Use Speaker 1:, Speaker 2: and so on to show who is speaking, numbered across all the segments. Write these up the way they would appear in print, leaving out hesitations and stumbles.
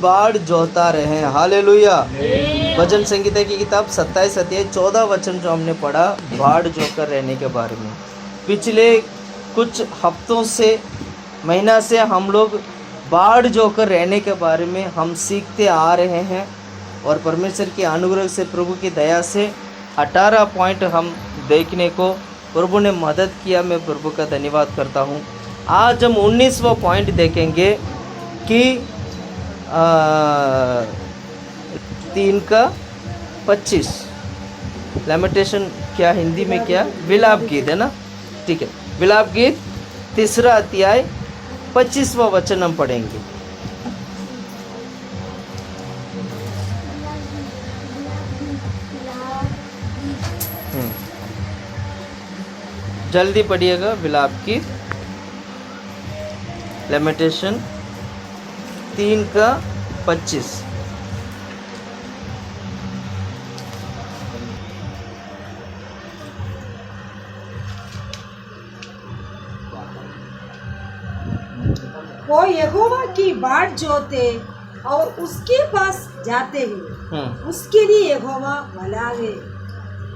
Speaker 1: बाढ़ जोता रहे। हालेलुया। भजन संगीता की किताब 27 अध्याय 14 वचन जो हमने पढ़ा बाढ़ जोकर रहने के बारे में। पिछले कुछ हफ्तों से महीना से हम लोग बाढ़ जोकर रहने के बारे में हम सीखते आ रहे हैं और परमेश्वर के अनुग्रह से प्रभु की दया से 18 पॉइंट हम देखने को प्रभु ने मदद किया। मैं प्रभु का धन्यवाद करता हूँ। आज हम 19वां पॉइंट देखेंगे कि 3:25 लैमेंटेशन क्या हिंदी में क्या विलाप गीत है ना, ठीक है। विलाप गीत 3 अध्याय 25वां वचन हम पढ़ेंगे। जल्दी पढ़िएगा। विलाप गीत लैमेंटेशन 3:25।
Speaker 2: वो यहोवा की बाट जोते और उसके पास जाते हैं, उसके लिए यहोवा भला है।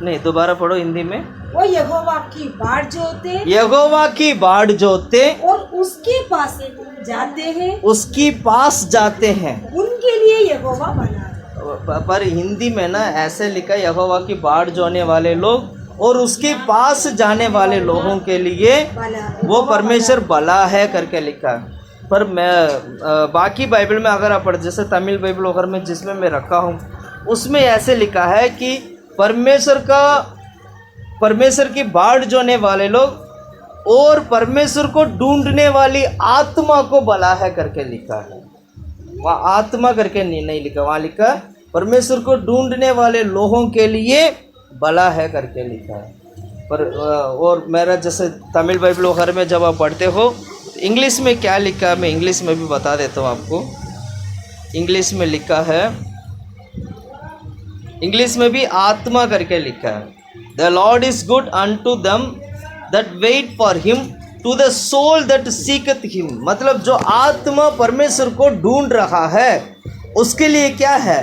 Speaker 1: नहीं, दोबारा पढ़ो हिंदी में।
Speaker 2: वो यहोवा की बाट जोते,
Speaker 1: यहोवा की बाढ़ जोते
Speaker 2: और उसके पास जाते हैं,
Speaker 1: उसकी पास जाते हैं,
Speaker 2: उनके लिए यहोवा भला है।
Speaker 1: पर हिंदी में ना ऐसे लिखा है यहोवा की बाढ़ जोने वाले लोग और उसके पास जाने वाले लोगों के लिए वो परमेश्वर भला है करके लिखा है। पर मैं बाकी बाइबल में अगर आप पढ़, जैसे तमिल बाइबल वगैरह में जिसमें मैं रखा हूँ उसमें ऐसे लिखा है कि परमेश्वर की बाढ़ जोने वाले लोग और परमेश्वर को ढूंढने वाली आत्मा को भला है करके लिखा है। वहाँ आत्मा करके नहीं लिखा, वहाँ लिखा परमेश्वर को ढूंढने वाले लोगों के लिए भला है करके लिखा है। पर और मेरा जैसे तमिल बाइबल वगैरह में जब आप पढ़ते हो इंग्लिश में क्या लिखा है, मैं इंग्लिश में भी बता देता हूँ आपको। इंग्लिश में लिखा है, इंग्लिश में भी आत्मा करके लिखा है। The lord is good unto them that wait for him, to the soul that seeketh him. मतलब जो आत्मा परमेश्वर को ढूंढ रहा है उसके लिए क्या है,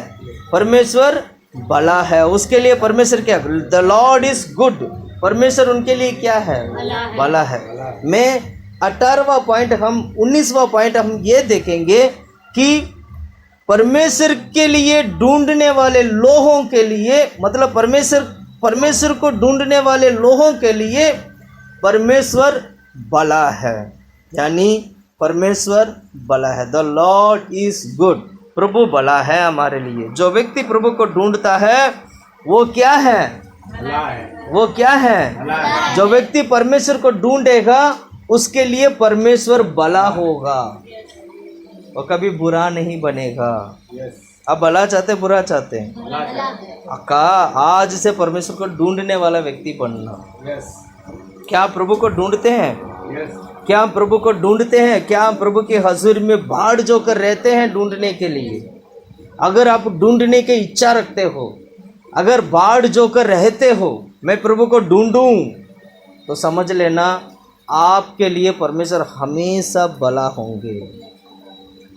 Speaker 1: परमेश्वर भला है। उसके लिए परमेश्वर क्या, द लॉर्ड इज गुड, परमेश्वर उनके लिए क्या है, भला है। मैं 18वां पॉइंट हम 19वां पॉइंट हम ये देखेंगे कि परमेश्वर के लिए ढूंढने वाले लोगों के लिए, मतलब परमेश्वर को ढूंढने वाले लोगों के लिए परमेश्वर भला है, यानी परमेश्वर भला है। द लॉर्ड इज गुड, प्रभु भला है हमारे लिए। जो व्यक्ति प्रभु को ढूंढता है वो क्या है, वो क्या है। जो व्यक्ति परमेश्वर को ढूंढेगा उसके लिए परमेश्वर भला होगा, वो कभी बुरा नहीं बनेगा। आप भला चाहते बुरा चाहते हैं, अक्का आज से परमेश्वर को ढूंढने वाला व्यक्ति बनना। क्या आप प्रभु को ढूंढते हैं? क्या आप प्रभु को ढूंढते हैं? क्या आप प्रभु के हजूर में बाढ़ जोकर रहते हैं ढूंढने के लिए? अगर आप ढूंढने की इच्छा रखते हो, अगर बाढ़ जोकर रहते हो मैं प्रभु को ढूंढूं, तो समझ लेना आपके लिए परमेश्वर हमेशा भला होंगे।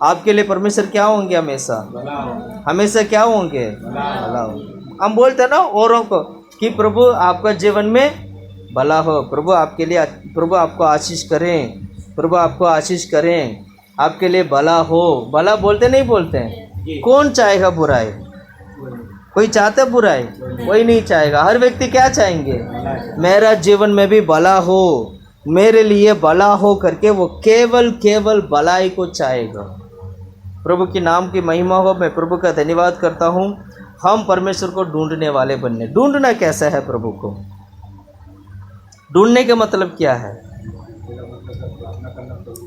Speaker 1: आपके लिए परमेश्वर क्या होंगे, हमेशा क्या होंगे, भला होंगे। हम बोलते हैं ना औरों को कि प्रभु आपका जीवन में भला हो, प्रभु आपके लिए, प्रभु आपको आशीष करें, प्रभु आपको आशीष करें, आपके लिए भला हो। भला बोलते नहीं बोलते हैं? कौन चाहेगा बुराई? कोई चाहता है बुराई? कोई नहीं चाहेगा। हर व्यक्ति क्या चाहेंगे, मेरा जीवन में भी भला हो, मेरे लिए भला हो करके वो केवल भलाई को चाहेगा। प्रभु के नाम की महिमा हो। मैं प्रभु का धन्यवाद करता हूँ। हम परमेश्वर को ढूंढने वाले बनने। ढूंढना कैसा है प्रभु को? ढूंढने का मतलब क्या है?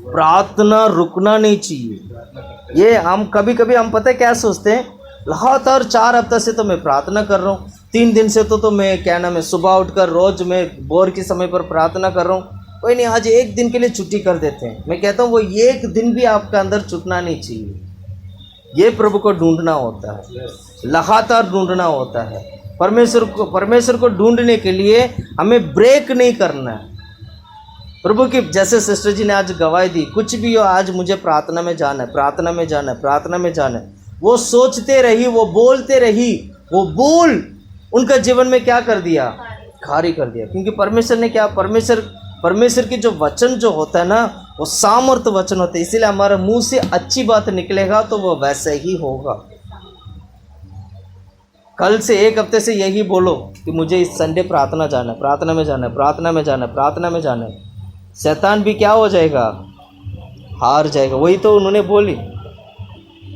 Speaker 1: प्रार्थना रुकना नहीं चाहिए। ये हम कभी हम पता है क्या सोचते हैं, लगातार 4 हफ्ते से तो मैं प्रार्थना कर रहा हूँ, 3 दिन से तो मैं क्या नाम है सुबह उठकर रोज मैं बोर के समय पर प्रार्थना कर रहा हूँ। कोई नहीं, आज एक दिन के लिए छुट्टी कर देते हैं। मैं कहता हूँ वो एक दिन भी आपका अंदर छूटना नहीं चाहिए। ये प्रभु को ढूंढना होता है, लगातार ढूंढना होता है। परमेश्वर को ढूंढने के लिए हमें ब्रेक नहीं करना है। प्रभु की, जैसे सिस्टर जी ने आज गवाही दी, कुछ भी हो आज मुझे प्रार्थना में जाना है, प्रार्थना में जाना है, प्रार्थना में जाना है। वो सोचते रही, वो बोलते रही, वो बोल उनका जीवन में क्या कर दिया, खारी कर दिया। क्योंकि परमेश्वर ने क्या, परमेश्वर की जो वचन जो होता है ना, वो सामर्थ वचन होते हैं। इसीलिए हमारे मुंह से अच्छी बात निकलेगा तो वो वैसे ही होगा। कल से, एक हफ्ते से यही बोलो कि मुझे इस संडे प्रार्थना जाना है, प्रार्थना में जाना है, प्रार्थना में जाना है, प्रार्थना में जाना है। शैतान भी क्या हो जाएगा, हार जाएगा। वही तो उन्होंने बोली,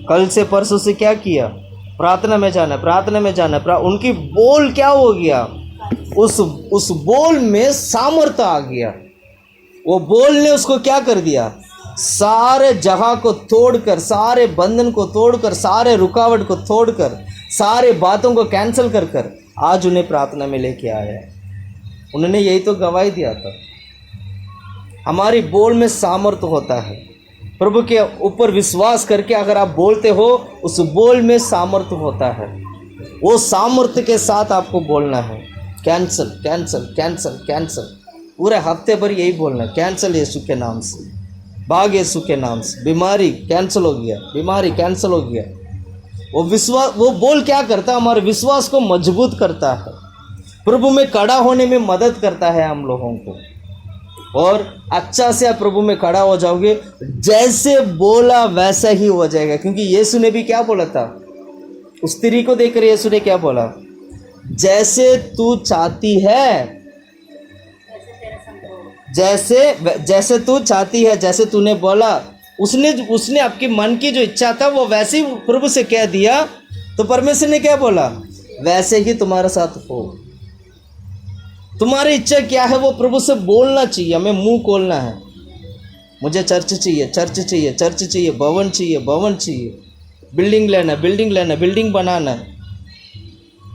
Speaker 1: कल से परसों से क्या किया, प्रार्थना में जाना है, प्रार्थना में जाना है। उनकी बोल क्या हो गया, उस बोल में सामर्थ्य आ गया। वो बोल ने उसको क्या कर दिया, सारे जगह को तोड़कर, सारे बंधन को तोड़कर, सारे रुकावट को तोड़कर, सारे बातों को कैंसिल कर कर आज उन्हें प्रार्थना में लेके आया। उन्होंने यही तो गवाही दिया था। हमारी बोल में सामर्थ्य होता है। प्रभु के ऊपर विश्वास करके अगर आप बोलते हो, उस बोल में सामर्थ्य होता है। वो सामर्थ्य के साथ आपको बोलना है, कैंसल कैंसल कैंसल कैंसल। पूरे हफ्ते भर यही बोलना है, कैंसल यीशु के नाम से, भाग यीशु के नाम से। बीमारी कैंसिल हो गया, बीमारी कैंसिल हो गया। वो बोल क्या करता है, हमारे विश्वास को मजबूत करता है, प्रभु में खड़ा होने में मदद करता है हम लोगों को। और अच्छा से आप प्रभु में खड़ा हो जाओगे, जैसे बोला वैसा ही हो जाएगा। क्योंकि यीशु ने भी क्या बोला था, उस स्त्री को देखकर यीशु ने क्या बोला, जैसे तू चाहती है, जैसे तू चाहती है, जैसे तूने बोला। उसने आपकी मन की जो इच्छा था वो वैसे ही प्रभु से कह दिया, तो परमेश्वर ने क्या बोला, वैसे ही तुम्हारे साथ हो। तुम्हारी इच्छा क्या है वो प्रभु से बोलना चाहिए। हमें मुंह खोलना है, मुझे चर्च चाहिए, चर्च चाहिए, चर्च चाहिए, भवन चाहिए, भवन चाहिए, बिल्डिंग लेना, बिल्डिंग लेना, बिल्डिंग बनाना है,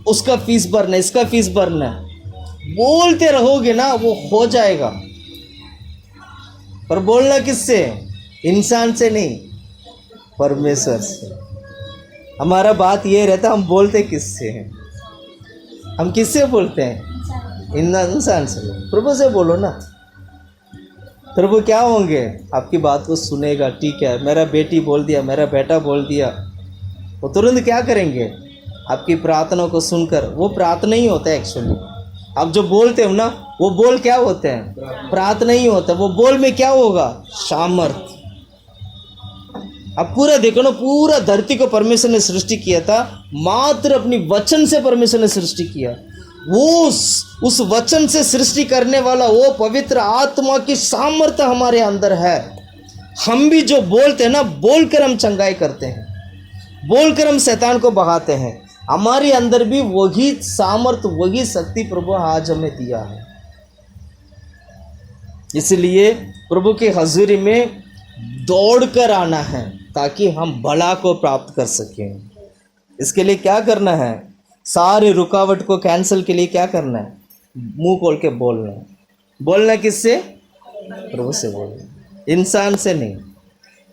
Speaker 1: उसका फीस भरना, इसका फीस भरना है। बोलते रहोगे ना, वो हो जाएगा। पर बोलना किससे, इंसान से नहीं, परमेश्वर से। हमारा बात ये रहता, हम बोलते किससे हैं, हम किससे बोलते हैं, इंसान से। प्रभु से बोलो ना। प्रभु क्या होंगे, आपकी बात को सुनेगा। ठीक है, मेरा बेटी बोल दिया, मेरा बेटा बोल दिया, वो तुरंत क्या करेंगे, आपकी प्रार्थना को सुनकर। वो प्रार्थना ही होता है एक्चुअली। आप जो बोलते हो ना, वो बोल क्या होते हैं, प्रार्थना ही होता है। वो बोल में क्या होगा, सामर्थ। अब पूरा देखो ना, पूरा धरती को परमेश्वर ने सृष्टि किया था, मात्र अपनी वचन से परमेश्वर ने सृष्टि किया। वो उस वचन से सृष्टि करने वाला वो पवित्र आत्मा की सामर्थ्य हमारे अंदर है। हम भी जो बोलते हैं ना, बोलकर हम चंगाई करते हैं, बोलकर हम शैतान को भगाते हैं। हमारे अंदर भी वही सामर्थ्य, वही शक्ति प्रभु आज हमें दिया है। इसलिए प्रभु की हजूरी में दौड़कर आना है, ताकि हम भला को प्राप्त कर सकें। इसके लिए क्या करना है, सारे रुकावट को कैंसिल के लिए क्या करना है, मुंह खोल के बोलना। बोलना किससे, प्रभु से बोलना, इंसान से नहीं।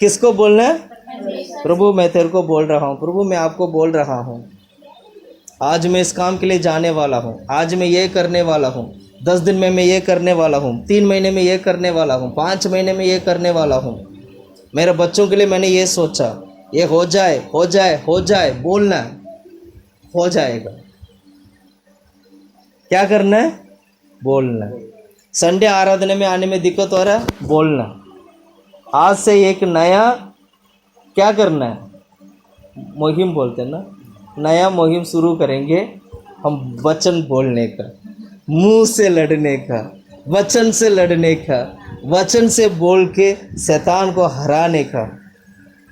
Speaker 1: किसको बोलना है, प्रभु मैं तेरे को बोल रहा हूँ, प्रभु मैं आपको बोल रहा हूँ, आज मैं इस काम के लिए जाने वाला हूँ, आज मैं ये करने वाला हूँ, 10 दिन में मैं ये करने वाला हूँ, 3 महीने में ये करने वाला हूँ, 5 महीने में ये करने वाला हूँ। मेरे बच्चों के लिए मैंने ये सोचा, ये हो जाए हो जाए हो जाए। बोलना है, हो जाएगा। क्या करना है, बोलना। संडे आराधना में आने में दिक्कत हो रहा है, बोलना। आज से एक नया क्या करना है, मुहिम बोलते हैं ना, नया मुहिम शुरू करेंगे हम, वचन बोलने का, मुंह से लड़ने का, वचन से लड़ने का, वचन से बोल के शैतान को हराने का।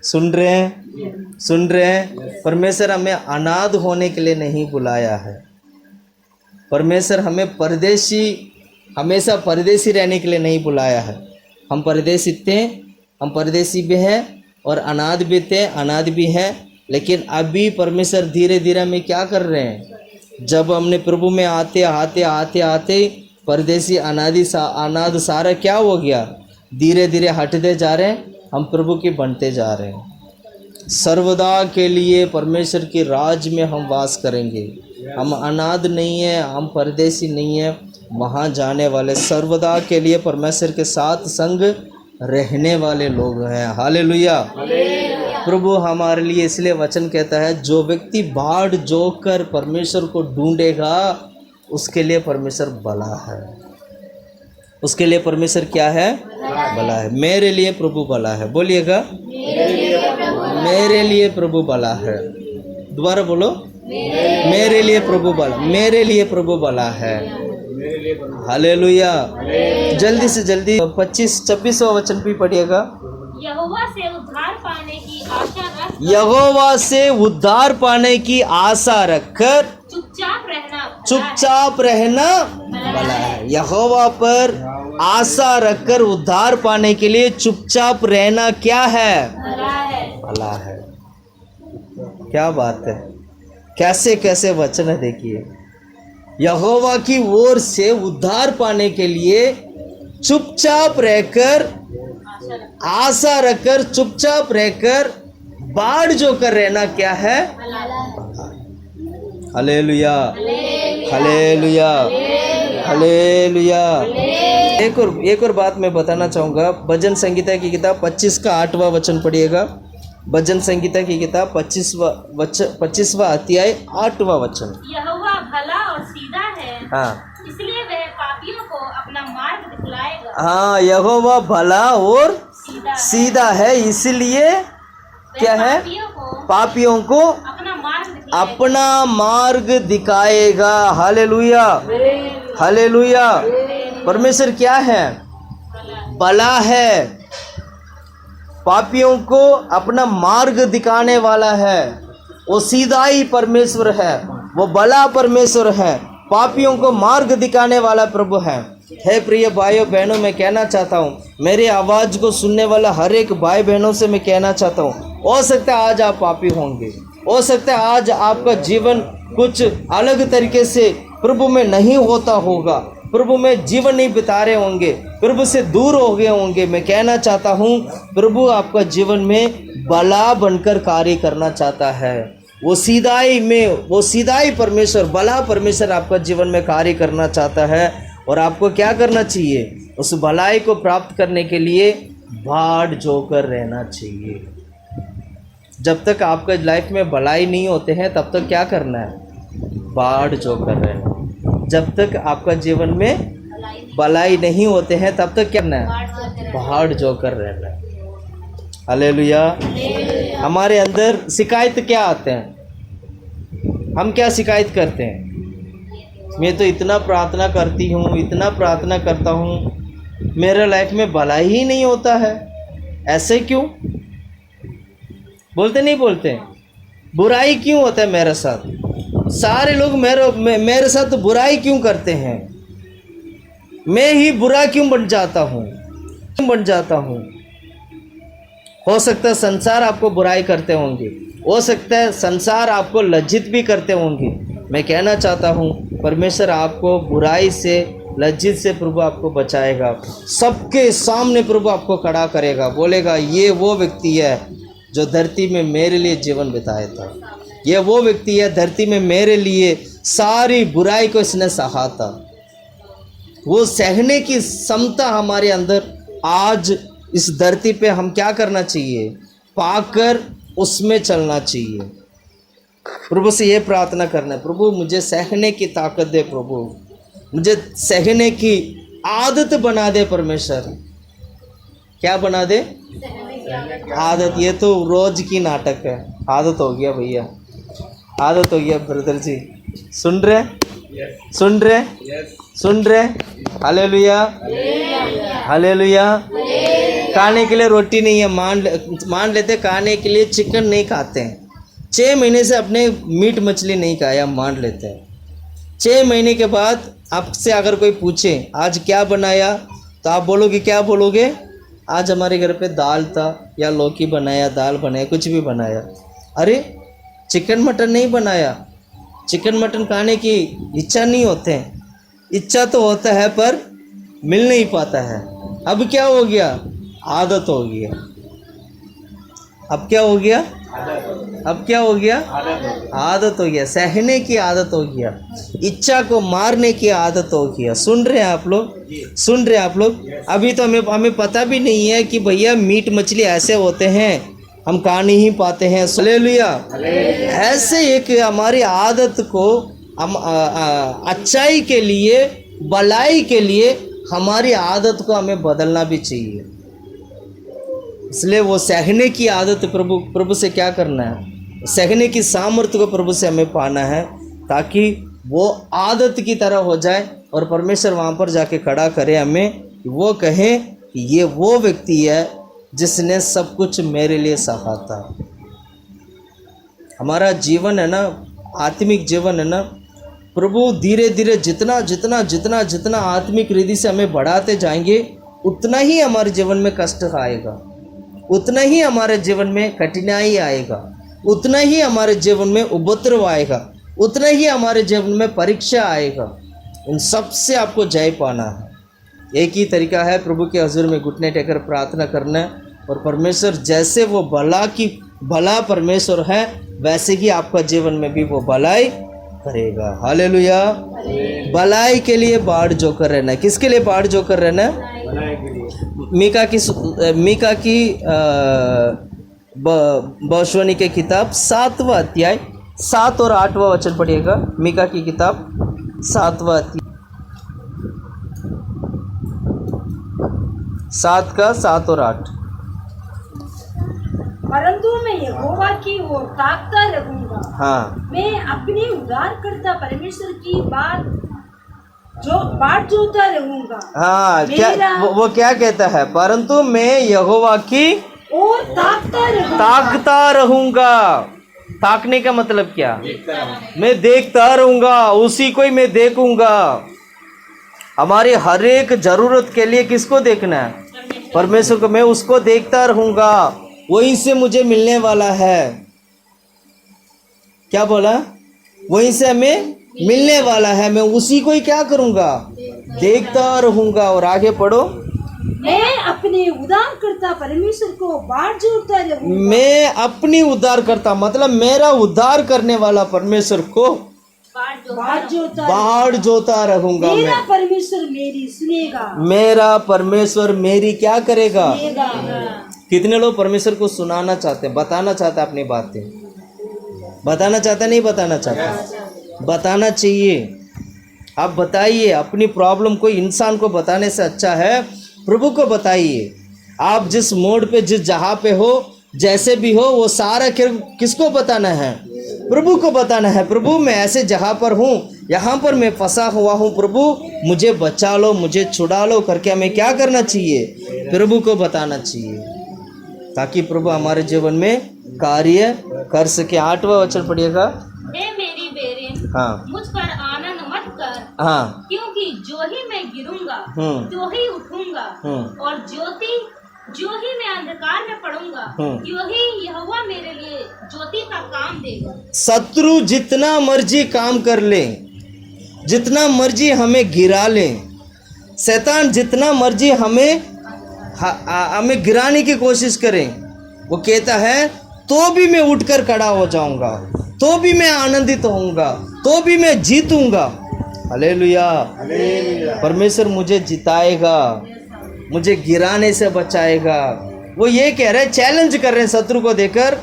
Speaker 1: सुन रहे हैं, सुन रहे हैं। परमेश्वर हमें अनाथ होने के लिए नहीं बुलाया है। परमेश्वर हमें परदेशी, हमेशा परदेशी रहने के लिए नहीं बुलाया है। हम परदेशी थे, हम परदेशी भी हैं और अनाथ भी थे, अनाथ भी हैं। लेकिन अभी परमेश्वर धीरे धीरे हमें क्या कर रहे हैं, जब हमने प्रभु में आते आते आते आते परदेशी अनाथ सारा क्या हो गया, धीरे धीरे हटते जा रहे हैं, हम प्रभु के बनते जा रहे हैं। सर्वदा के लिए परमेश्वर के राज में हम वास करेंगे। हम अनाथ नहीं हैं, हम परदेशी नहीं हैं, वहाँ जाने वाले सर्वदा के लिए परमेश्वर के साथ संग रहने वाले लोग हैं। हालेलुया। प्रभु हमारे लिए इसलिए वचन कहता है, जो व्यक्ति बाढ़ जोकर परमेश्वर को ढूंढेगा उसके लिए परमेश्वर भला है। उसके लिए परमेश्वर क्या है? भला है। मेरे लिए प्रभु भला है। बोलिएगा, मेरे लिए प्रभु भला है। दोबारा बोलो, मेरे लिए प्रभु भला, मेरे लिए प्रभु भला है। हालेलुया। जल्दी से जल्दी 25-26वां वचन भी पढ़िएगा।
Speaker 3: यहोवा से उद्धार पाने की आशा रख,
Speaker 1: यहोवा से उद्धार पाने की आशा रखकर चुपचाप रहना भला है। यहोवा पर आशा रखकर उद्धार पाने के लिए चुपचाप रहना क्या है? भला है। क्या बात है, कैसे कैसे वचन है। देखिए, यहोवा की ओर से उद्धार पाने के लिए चुपचाप रहकर, आशा रखकर, चुपचाप रहकर बाढ़ जो कर रहना क्या है? Hallelujah, hallelujah, hallelujah. एक और बात मैं बताना चाहूँगा। भजन संगीता की किताब 25 का 8वां वचन पढ़िएगा। भजन संगीता की किताब 25वां अध्याय 8वां वचन।
Speaker 3: यहोवा भला और सीधा है,
Speaker 1: हाँ,
Speaker 3: इसलिए वह पापियों को अपना मार्ग दिखलाएगा।
Speaker 1: हाँ, यहोवा भला और सीधा है, इसलिए क्या है? पापियों को अपना मार्ग दिखाएगा। Hallelujah, hallelujah. परमेश्वर क्या है? भला है। पापियों को अपना मार्ग दिखाने वाला है। वो सीधा ही परमेश्वर है, वो भला परमेश्वर है। पापियों को मार्ग दिखाने वाला प्रभु है। हे प्रिय भाइयों बहनों, मैं कहना चाहता हूँ, मेरी आवाज़ को सुनने वाला हर एक भाई बहनों से मैं कहना चाहता हूँ, हो सकता है आज आप पापी होंगे, हो सकता है आज आपका जीवन कुछ अलग तरीके से प्रभु में नहीं होता होगा, प्रभु में जीवन नहीं बिता रहे होंगे, प्रभु से दूर हो गए होंगे। मैं कहना चाहता हूँ, प्रभु आपका जीवन में भला बनकर कार्य करना चाहता है। वो सीधाई में, वो सीधाई परमेश्वर, भला परमेश्वर आपका जीवन में कार्य करना चाहता है। और आपको क्या करना चाहिए? उस भलाई को प्राप्त करने के लिए बाढ़ जोकर रहना चाहिए। जब तक आपका लाइफ में भलाई नहीं होते हैं तब तक क्या करना है? बाढ़ जोकर रहना। जब तक आपका जीवन में भलाई नहीं होते हैं तब तक क्या करना है? बाढ़ जोकर रहना है। हालेलुया। हमारे अंदर शिकायत क्या आते हैं? हम क्या शिकायत करते हैं? मैं तो इतना प्रार्थना करती हूँ, इतना प्रार्थना करता हूँ, मेरे लाइफ में भलाई ही नहीं होता है, ऐसे क्यों? बोलते नहीं बोलते? बुराई क्यों होता है मेरे साथ? सारे लोग मेरे साथ तो बुराई क्यों करते हैं? मैं ही बुरा क्यों बन जाता हूँ? हो सकता है संसार आपको बुराई करते होंगे, हो सकता है संसार आपको लज्जित भी करते होंगे। मैं कहना चाहता हूँ, परमेश्वर आपको बुराई से, लज्जित से प्रभु आपको बचाएगा। सबके सामने प्रभु आपको खड़ा करेगा, बोलेगा ये वो व्यक्ति है जो धरती में मेरे लिए जीवन बिताया था। ये वो व्यक्ति है धरती में मेरे लिए सारी बुराई को इसने सहा था। वो सहने की क्षमता हमारे अंदर आज इस धरती पे हम क्या करना चाहिए? पाकर उसमें चलना चाहिए। प्रभु से ये प्रार्थना करना है, प्रभु मुझे सहने की ताकत दे, प्रभु मुझे सहने की आदत बना दे। परमेश्वर क्या बना दे? आदत। ये तो रोज की नाटक है। आदत हो गया भैया, आदत हो गया ब्रदर जी। सुन रहे? सुन रहे? सुन रहे? Hallelujah, hallelujah. खाने के लिए रोटी नहीं है, मान लेते खाने के लिए चिकन नहीं खाते हैं। 6 महीने से अपने मीट मछली नहीं खाया, मान लेते हैं। 6 महीने के बाद आपसे अगर कोई पूछे आज क्या बनाया, तो आप बोलोगे, क्या बोलोगे? आज हमारे घर पे दाल था, या लौकी बनाया, दाल बनाया, कुछ भी बनाया। अरे चिकन मटन नहीं बनाया। चिकन मटन खाने की इच्छा नहीं होते हैं, इच्छा तो होता है पर मिल नहीं पाता है। अब क्या हो गया? आदत हो गया। अब क्या हो गया? अब क्या हो गया? आदत हो गया। सहने की आदत हो गया, इच्छा को मारने की आदत हो गया। सुन रहे हैं आप लोग? सुन रहे हैं आप लोग? अभी तो हमें पता भी नहीं है कि भैया मीट मछली ऐसे होते हैं, हम खा नहीं पाते हैं। हालेलुया। ऐसे एक हमारी आदत को हम अच्छाई के लिए, भलाई के लिए हमारी आदत को हमें बदलना भी चाहिए। इसलिए वो सहने की आदत प्रभु से क्या करना है? सहने की सामर्थ्य को प्रभु से हमें पाना है, ताकि वो आदत की तरह हो जाए और परमेश्वर वहाँ पर जाके खड़ा करे हमें, वो कहे कि ये वो व्यक्ति है जिसने सब कुछ मेरे लिए सहा था। हमारा जीवन है ना, आत्मिक जीवन है ना, प्रभु धीरे धीरे जितना जितना जितना जितना आत्मिक रीति से हमें बढ़ाते जाएंगे, उतना ही हमारे जीवन में कष्ट आएगा, उतना ही हमारे जीवन में कठिनाई आएगा, उतना ही हमारे जीवन में उपद्रव आएगा, उतना ही हमारे जीवन में परीक्षा आएगा। इन सब से आपको जय पाना है। एक ही तरीका है प्रभु के हजूर में घुटने टेकर प्रार्थना करना है, और परमेश्वर जैसे वो भला परमेश्वर है, वैसे ही आपका जीवन में भी वो भलाई करेगा। हालेलुया। भलाई के लिए बाढ़ जोकर रहना है। किसके लिए बाढ़ जोकर रहना है? मीका की भविष्यवाणी के किताब 7वां अध्याय 7 और 8वां वचन पढ़िएगा। मीका की किताब 7वां अध्याय 7 का 7 और 8।
Speaker 2: परंतु मैं यहोवा की ओर ताकता रहूंगा।
Speaker 1: हाँ,
Speaker 2: मैं अपने उद्धारकर्ता परमेश्वर की बाट जोता रहूंगा।
Speaker 1: हाँ, क्या वो क्या कहता है? परंतु मैं यहोवा की
Speaker 2: और
Speaker 1: ताकता रहूंगा। ताकने का मतलब क्या? मैं देखता रहूंगा, उसी को ही मैं देखूंगा। हमारी हर एक जरूरत के लिए किसको देखना है? परमेश्वर को। मैं उसको देखता रहूंगा, वहीं से मुझे मिलने वाला है। क्या बोला? वहीं से हमें मिलने वाला है। मैं उसी को ही क्या करूंगा? देखता रहूंगा। और आगे पढ़ो।
Speaker 2: मैं अपने उद्धारकर्ता परमेश्वर को बाट जोता रहूंगा।
Speaker 1: मैं अपनी उद्धारकर्ता मतलब मेरा उद्धार करने वाला परमेश्वर को बाट जोता रहूंगा।
Speaker 2: मेरा परमेश्वर मेरी सुनेगा।
Speaker 1: मेरा परमेश्वर मेरी क्या करेगा? कितने लोग परमेश्वर को सुनाना चाहते हैं, बताना चाहते हैं अपनी बातें? बताना चाहता नहीं? बताना चाहता? बताना चाहिए। आप बताइए अपनी प्रॉब्लम को। इंसान को बताने से अच्छा है प्रभु को बताइए। आप जिस मोड़ पे, जिस जहाँ पे हो, जैसे भी हो, वो सारा किसको बताना है? प्रभु को बताना है। प्रभु मैं ऐसे जहाँ पर हूँ, यहाँ पर मैं फंसा हुआ हूँ, प्रभु मुझे बचा लो, मुझे छुड़ा लो करके हमें क्या करना चाहिए? प्रभु को बताना चाहिए, ताकि प्रभु हमारे जीवन में कार्य कर सके। 8वां वचन पढ़िएगा।
Speaker 3: हे मेरी बेरे,
Speaker 1: हाँ,
Speaker 3: मुझ पर आनंद मत कर,
Speaker 1: हाँ,
Speaker 3: क्योंकि जो ही मैं गिरूंगा तो ही उठूंगा, और जो ही मैं अंधकार में पड़ूंगा, यो ही यहोवा मेरे लिए ज्योति का काम देगा।
Speaker 1: शत्रु जितना मर्जी काम कर ले, जितना मर्जी हमें गिरा ले, शैतान जितना मर्जी हमें गिराने की कोशिश करें, वो कहता है तो भी मैं उठकर खड़ा हो जाऊंगा, तो भी मैं आनंदित होऊंगा, तो भी मैं जीतूंगा। हालेलुया। परमेश्वर मुझे जिताएगा, मुझे गिराने से बचाएगा। वो ये कह रहे हैं, चैलेंज कर रहे हैं शत्रु को देकर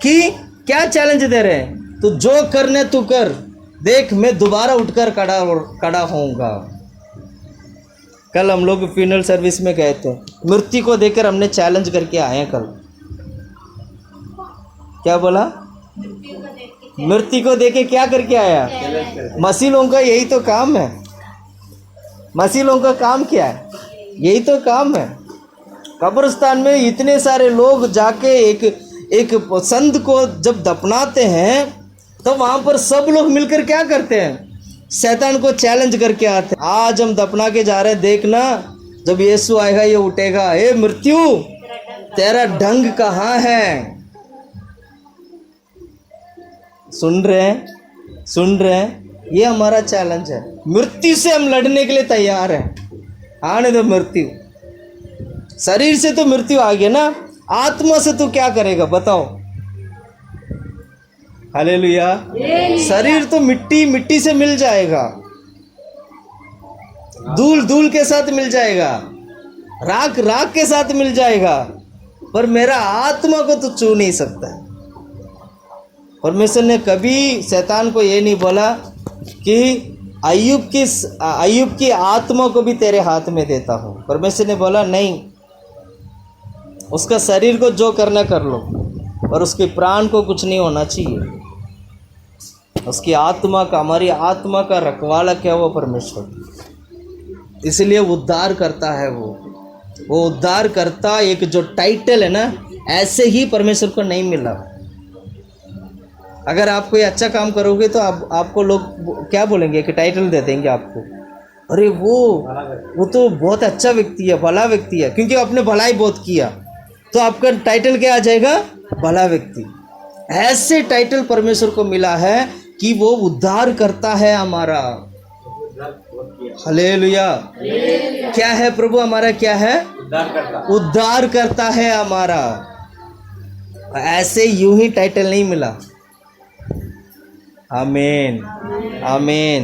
Speaker 1: कि क्या चैलेंज दे रहे हैं? तो जो करने तू कर, देख मैं दोबारा उठकर खड़ा होऊंगा। कल हम लोग फ्यूनरल सर्विस में गए थे, मृत्यु को देकर हमने चैलेंज करके आए हैं। कल क्या बोला? मृत्यु को देके क्या करके आया? मसीह लोगों का यही तो काम है। मसीह लोगों का काम क्या है? यही तो काम है। कब्रिस्तान में इतने सारे लोग जाके एक संत को जब दफनाते हैं, तो वहाँ पर सब लोग मिलकर क्या करते हैं? शैतान को चैलेंज करके आते हैं। आज हम दफना के जा रहे हैं, देखना जब यीशु आएगा ये उठेगा, ए मृत्यु तेरा ढंग कहाँ है? सुन रहे हैं? सुन रहे हैं? ये हमारा चैलेंज है। मृत्यु से हम लड़ने के लिए तैयार हैं। आने दो मृत्यु। शरीर से तो मृत्यु आ गया ना, आत्मा से तो क्या करेगा बताओ? हालेलुया। शरीर तो मिट्टी मिट्टी से मिल जाएगा, धूल धूल के साथ मिल जाएगा, राख राख के साथ मिल जाएगा, पर मेरा आत्मा को तो छू नहीं सकता। परमेश्वर ने कभी शैतान को ये नहीं बोला कि अय्यूब की आत्मा को भी तेरे हाथ में देता हूँ। परमेश्वर ने बोला नहीं, उसका शरीर को जो करना कर लो, और उसके प्राण को कुछ नहीं होना चाहिए। उसकी आत्मा का, हमारी आत्मा का रखवाला क्या वो परमेश्वर, इसलिए उद्धार करता है। वो उद्धार करता, एक जो टाइटल है ना, ऐसे ही परमेश्वर को नहीं मिला। अगर आप कोई अच्छा काम करोगे तो आपको लोग क्या बोलेंगे कि टाइटल दे देंगे आपको, अरे वो तो बहुत अच्छा व्यक्ति है, भला व्यक्ति है, क्योंकि आपने भलाई बहुत किया, तो आपका टाइटल क्या आ जाएगा, भला व्यक्ति। ऐसे टाइटल परमेश्वर को मिला है कि वो उद्धार करता है हमारा। हालेलुया। क्या है प्रभु हमारा, क्या है, उद्धार करता है हमारा। ऐसे यूं ही टाइटल नहीं मिला। आमीन आमीन।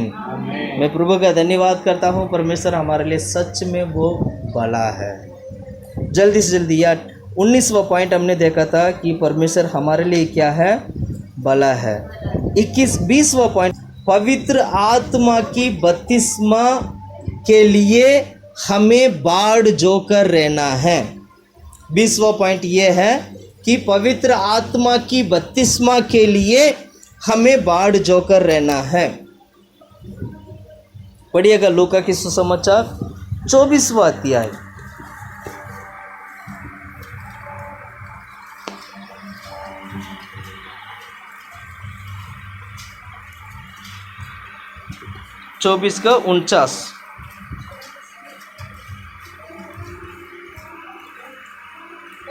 Speaker 1: मैं प्रभु का धन्यवाद करता हूँ, परमेश्वर हमारे लिए सच में वो भला है। जल्दी से जल्दी, या 19वां पॉइंट हमने देखा था कि परमेश्वर हमारे लिए क्या है, भला है। 20वां पॉइंट, पवित्र आत्मा की बपतिस्मा के लिए हमें बाढ़ जोकर रहना है। 20वां पॉइंट ये है कि पवित्र आत्मा की बपतिस्मा के लिए हमें बाढ़ जोकर रहना है। पढ़िएगा लूका की सुसमाचार 24वां अध्याय। चौबीस का 49।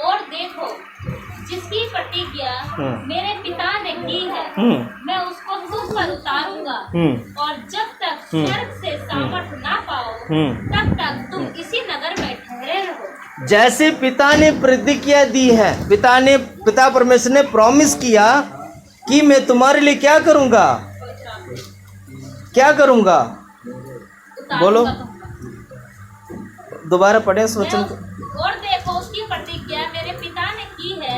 Speaker 3: और देखो, जिसकी प्रतिज्ञा मेरे पिता ने की है, मैं उसको तुम पर उतारूंगा, और जब तक स्वर्ग से सामर्थ ना पाओ, तब तक तुम इसी नगर में ठहरे रहो।
Speaker 1: जैसे पिता ने प्रतिज्ञा दी है, पिता परमेश्वर ने प्रॉमिस किया कि मैं तुम्हारे लिए क्या करूंगा, क्या करूंगा, बोलो, दोबारा पढ़े उस वचन को।
Speaker 3: और देखो, उसकी प्रतिज्ञा मेरे पिता ने की है,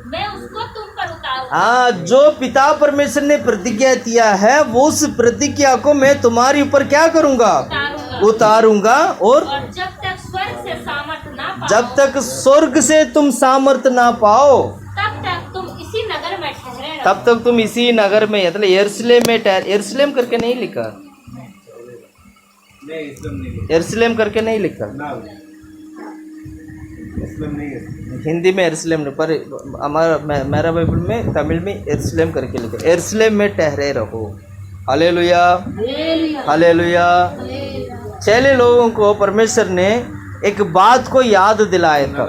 Speaker 3: मैं उसको तुम पर उतारूंगा।
Speaker 1: हाँ, जो पिता परमेश्वर ने प्रतिज्ञा किया है, वो उस प्रतिज्ञा को मैं तुम्हारे ऊपर क्या करूंगा, उतारूंगा। और
Speaker 3: जब तक स्वर्ग से सामर्थ ना पाओ,
Speaker 1: जब तक स्वर्ग से तुम सामर्थ ना पाओ,
Speaker 3: तब तक तुम इसी नगर में ठहरे रहो।
Speaker 1: तब तक तुम इसी नगर में, मतलब यरूशलेम में यरूशलेम करके नहीं लिखा, यरूशलेम करके नहीं लिखा, हिंदी में यरूशलेम नहीं, पर मेरा बाइबल में तमिल में यरूशलेम करके लिखा, यरूशलेम में ठहरे रहो। Hallelujah hallelujah. चेले लोगों को परमेश्वर ने एक बात को याद दिलाया था,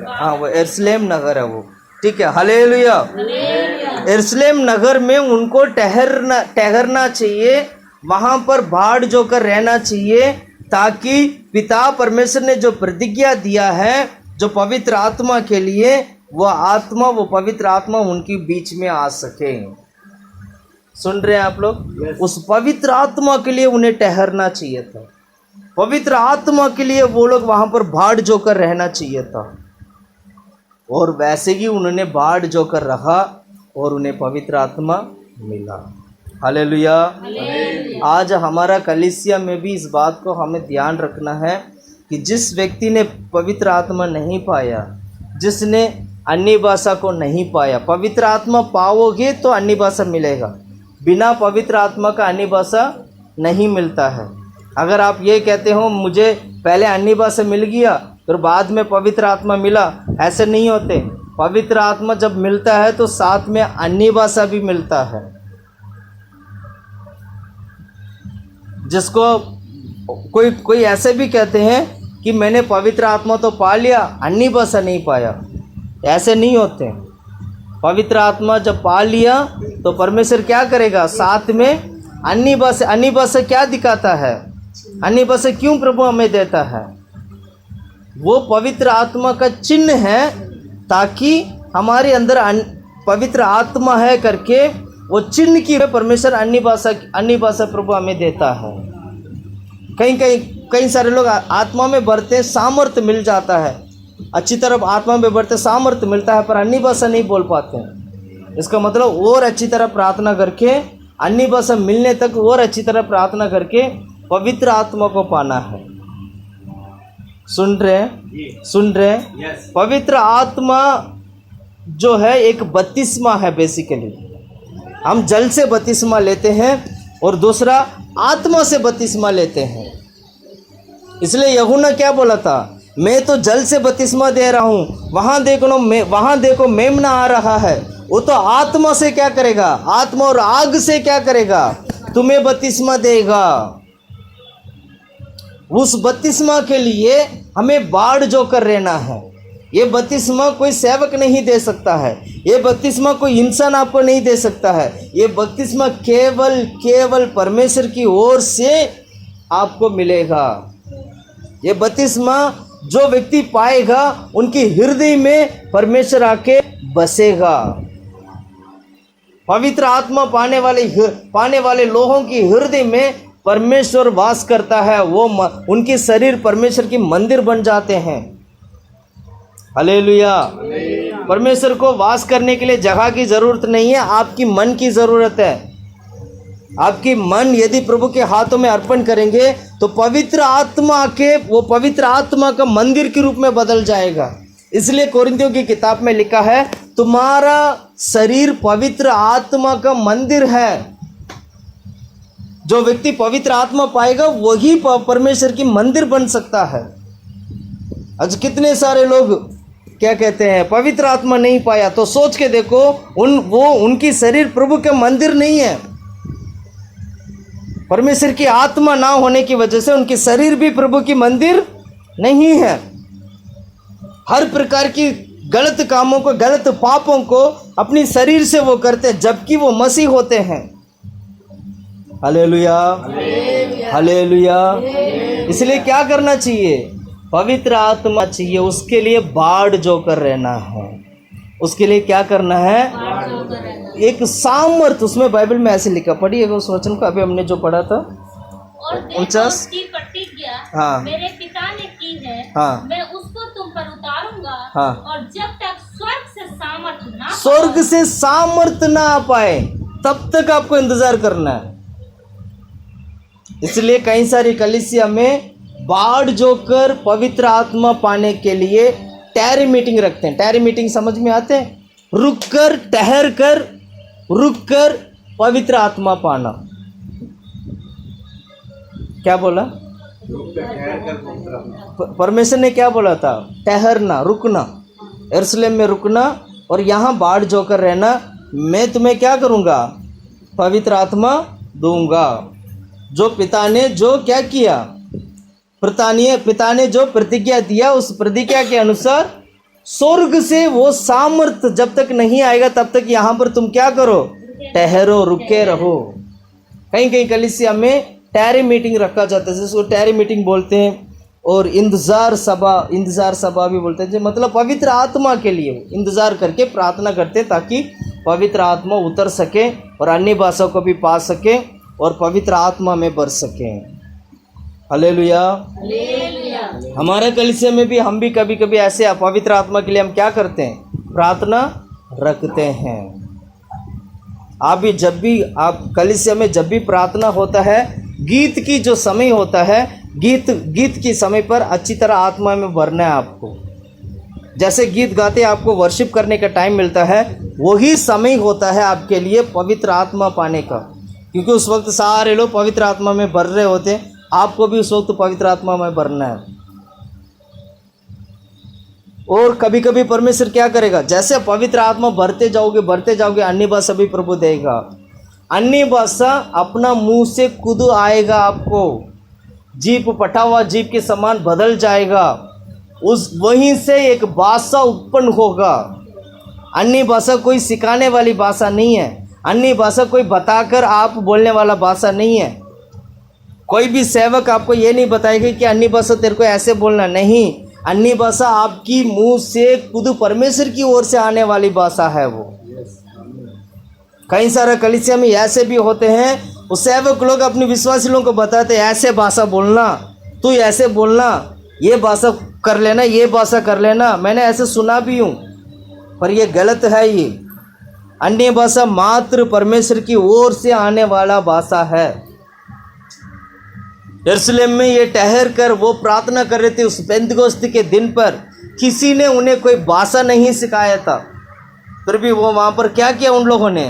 Speaker 1: हाँ, वो यरूशलेम नगर है वो, ठीक है। हालेलुया। यरूशलेम नगर में उनको ठहरना चाहिए, वहाँ पर बाढ़ जोकर रहना चाहिए, ताकि पिता परमेश्वर ने जो प्रतिज्ञा दिया है, जो पवित्र आत्मा के लिए, वो पवित्र आत्मा उनके बीच में आ सके। सुन रहे हैं आप लोग? उस पवित्र आत्मा के लिए उन्हें ठहरना चाहिए था, पवित्र आत्मा के लिए वो लोग वहाँ पर बाढ़ जोकर रहना चाहिए था, और वैसे ही उन्होंने बाढ़ जोकर रहा और उन्हें पवित्र आत्मा मिला। हालेलुया। आज हमारा कलीसिया में भी इस बात को हमें ध्यान रखना है कि जिस व्यक्ति ने पवित्र आत्मा नहीं पाया, जिसने अन्य भाषा को नहीं पाया, पवित्र आत्मा पाओगे तो अन्य भाषा मिलेगा, बिना पवित्र आत्मा का अन्य भाषा नहीं मिलता है। अगर आप ये कहते हो मुझे पहले अन्य भाषा मिल गया फिर बाद में पवित्र आत्मा मिला, ऐसे नहीं होते। पवित्र आत्मा जब मिलता है तो साथ में अन्य भाषा भी मिलता है। जिसको कोई ऐसे भी कहते हैं कि मैंने पवित्र आत्मा तो पा लिया, अन्य भाषा नहीं पाया, ऐसे नहीं होते। पवित्र आत्मा जब पा लिया तो परमेश्वर क्या करेगा, साथ में अन्य भाषा क्या दिखाता है, अन्य भाषा क्यों प्रभु हमें देता है? वो पवित्र आत्मा का चिन्ह है, ताकि हमारे अंदर पवित्र आत्मा है करके वो चिन्ह की परमेश्वर अन्य भाषा प्रभु हमें देता है। कई सारे लोग आत्मा में बढ़ते सामर्थ्य मिल जाता है, अच्छी तरह आत्मा में बढ़ते सामर्थ्य मिलता है, पर अन्य भाषा नहीं बोल पाते हैं। इसका मतलब और अच्छी तरह प्रार्थना करके, अन्य भाषा मिलने तक और अच्छी तरह प्रार्थना करके पवित्र आत्मा को पाना है। सुन रहे? पवित्र आत्मा जो है एक बपतिस्मा है। बेसिकली हम जल से बपतिस्मा लेते हैं और दूसरा आत्मा से बपतिस्मा लेते हैं। इसलिए यूहन्ना क्या बोला था, मैं तो जल से बपतिस्मा दे रहा हूँ, वहाँ देखो मेमना आ रहा है, वो तो आत्मा से क्या करेगा, आत्मा और आग से क्या करेगा, तुम्हें बपतिस्मा देगा। उस बपतिस्मा के लिए हमें बाढ़ जोकर रहना है। ये बपतिस्मा कोई सेवक नहीं दे सकता है, ये बपतिस्मा कोई इंसान आपको नहीं दे सकता है। ये बपतिस्मा केवल परमेश्वर की ओर से आपको मिलेगा। ये बपतिस्मा जो व्यक्ति पाएगा उनके हृदय में परमेश्वर आके बसेगा। पवित्र आत्मा पाने वाले लोगों की हृदय में परमेश्वर वास करता है। वो उनके शरीर परमेश्वर की मंदिर बन जाते हैं। हालेलुया। परमेश्वर को वास करने के लिए जगह की जरूरत नहीं है, आपकी मन की जरूरत है। आपकी मन यदि प्रभु के हाथों में अर्पण करेंगे तो पवित्र आत्मा का मंदिर के रूप में बदल जाएगा। इसलिए कोरिन्थियों की किताब में लिखा है, तुम्हारा शरीर पवित्र आत्मा का मंदिर है। जो व्यक्ति पवित्र आत्मा पाएगा वही परमेश्वर की मंदिर बन सकता है। आज कितने सारे लोग क्या कहते हैं, पवित्र आत्मा नहीं पाया, तो सोच के देखो उनकी शरीर प्रभु के मंदिर नहीं है। परमेश्वर की आत्मा ना होने की वजह से उनकी शरीर भी प्रभु की मंदिर नहीं है। हर प्रकार की गलत कामों को, गलत पापों को अपनी शरीर से वो करते हैं, जबकि वो मसीह होते हैं। Hallelujah, hallelujah. इसलिए क्या करना चाहिए, पवित्र आत्मा चाहिए, उसके लिए बाढ़ जोकर रहना है। उसके लिए क्या करना है, एक सामर्थ। उसमें बाइबल में ऐसे लिखा, पढ़िएगा उस वचन को, अभी हमने जो पढ़ा था।
Speaker 3: और देखो उसकी प्रतिज्ञा
Speaker 1: हाँ,
Speaker 3: मेरे पिता ने की है,
Speaker 1: हाँ,
Speaker 3: मैं उसको तुम पर उतारूंगा,
Speaker 1: हाँ,
Speaker 3: और जब तक
Speaker 1: स्वर्ग से सामर्थ ना आ पाए तब तक आपको इंतजार करना है। इसलिए कई सारी कलीसिया में बाढ़ जोकर पवित्र आत्मा पाने के लिए टैरी मीटिंग रखते हैं। टैरी मीटिंग समझ में आते हैं, रुक कर पवित्र आत्मा पाना। क्या बोला, परमेश्वर ने क्या बोला था, ठहरना, रुकना, यरूशलेम में रुकना और यहाँ बाढ़ जोकर रहना। मैं तुम्हें क्या करूँगा, पवित्र आत्मा दूंगा। जो पिता ने जो क्या किया, पिता ने जो प्रतिज्ञा दिया, उस प्रतिज्ञा के अनुसार स्वर्ग से वो सामर्थ जब तक नहीं आएगा तब तक यहाँ पर तुम क्या करो, ठहरो, रुके रहो। कहीं कलीसिया में टैरी मीटिंग रखा जाता है, जिसको टैरी मीटिंग बोलते हैं, और इंतजार सभा भी बोलते हैं। मतलब पवित्र आत्मा के लिए इंतजार करके प्रार्थना करते हैं ताकि पवित्र आत्मा उतर सके और अन्य भाषा को भी पा सके और पवित्र आत्मा में बढ़ सके। हालेलुया। हमारे कलीसिया में भी हम भी कभी कभी ऐसे पवित्र आत्मा के लिए हम क्या करते हैं, प्रार्थना रखते हैं। आप कलीसिया में जब भी प्रार्थना होता है, गीत की जो समय होता है, गीत की समय पर अच्छी तरह आत्मा में भरना है आपको। जैसे गीत गाते आपको वर्शिप करने का टाइम मिलता है, वही समय होता है आपके लिए पवित्र आत्मा पाने का, क्योंकि उस वक्त सारे लोग पवित्र आत्मा में भर रहे होते हैं। आपको भी उस वक्त पवित्र आत्मा में भरना है। और कभी कभी परमेश्वर क्या करेगा, जैसे पवित्र आत्मा भरते जाओगे अन्य भाषा भी प्रभु देगा। अन्य भाषा अपना मुंह से खुद आएगा, आपको जीप पटा हुआ जीप के समान बदल जाएगा। वहीं से एक भाषा उत्पन्न होगा। अन्य भाषा कोई सिखाने वाली भाषा नहीं है, अन्य भाषा कोई बताकर आप बोलने वाला भाषा नहीं है। कोई भी सेवक आपको ये नहीं बताएगा कि अन्य भाषा तेरे को ऐसे बोलना, नहीं। अन्य भाषा आपकी मुंह से खुद परमेश्वर की ओर से आने वाली भाषा है वो। कई सारे कलीसिया में ऐसे भी होते हैं, वो सेवक लोग अपने विश्वासी लोगों को बताते हैं ऐसे भाषा बोलना, तू ऐसे बोलना, ये भाषा कर लेना, ये भाषा कर लेना। मैंने ऐसे सुना भी हूँ, पर ये गलत है। ये अन्य भाषा मात्र परमेश्वर की ओर से आने वाला भाषा है। यरूशलेम में ये ठहर कर वो प्रार्थना कर रहे थे उस पेंतकोस्त के दिन पर, किसी ने उन्हें कोई भाषा नहीं सिखाया था, फिर भी वो वहाँ पर क्या किया, उन लोगों ने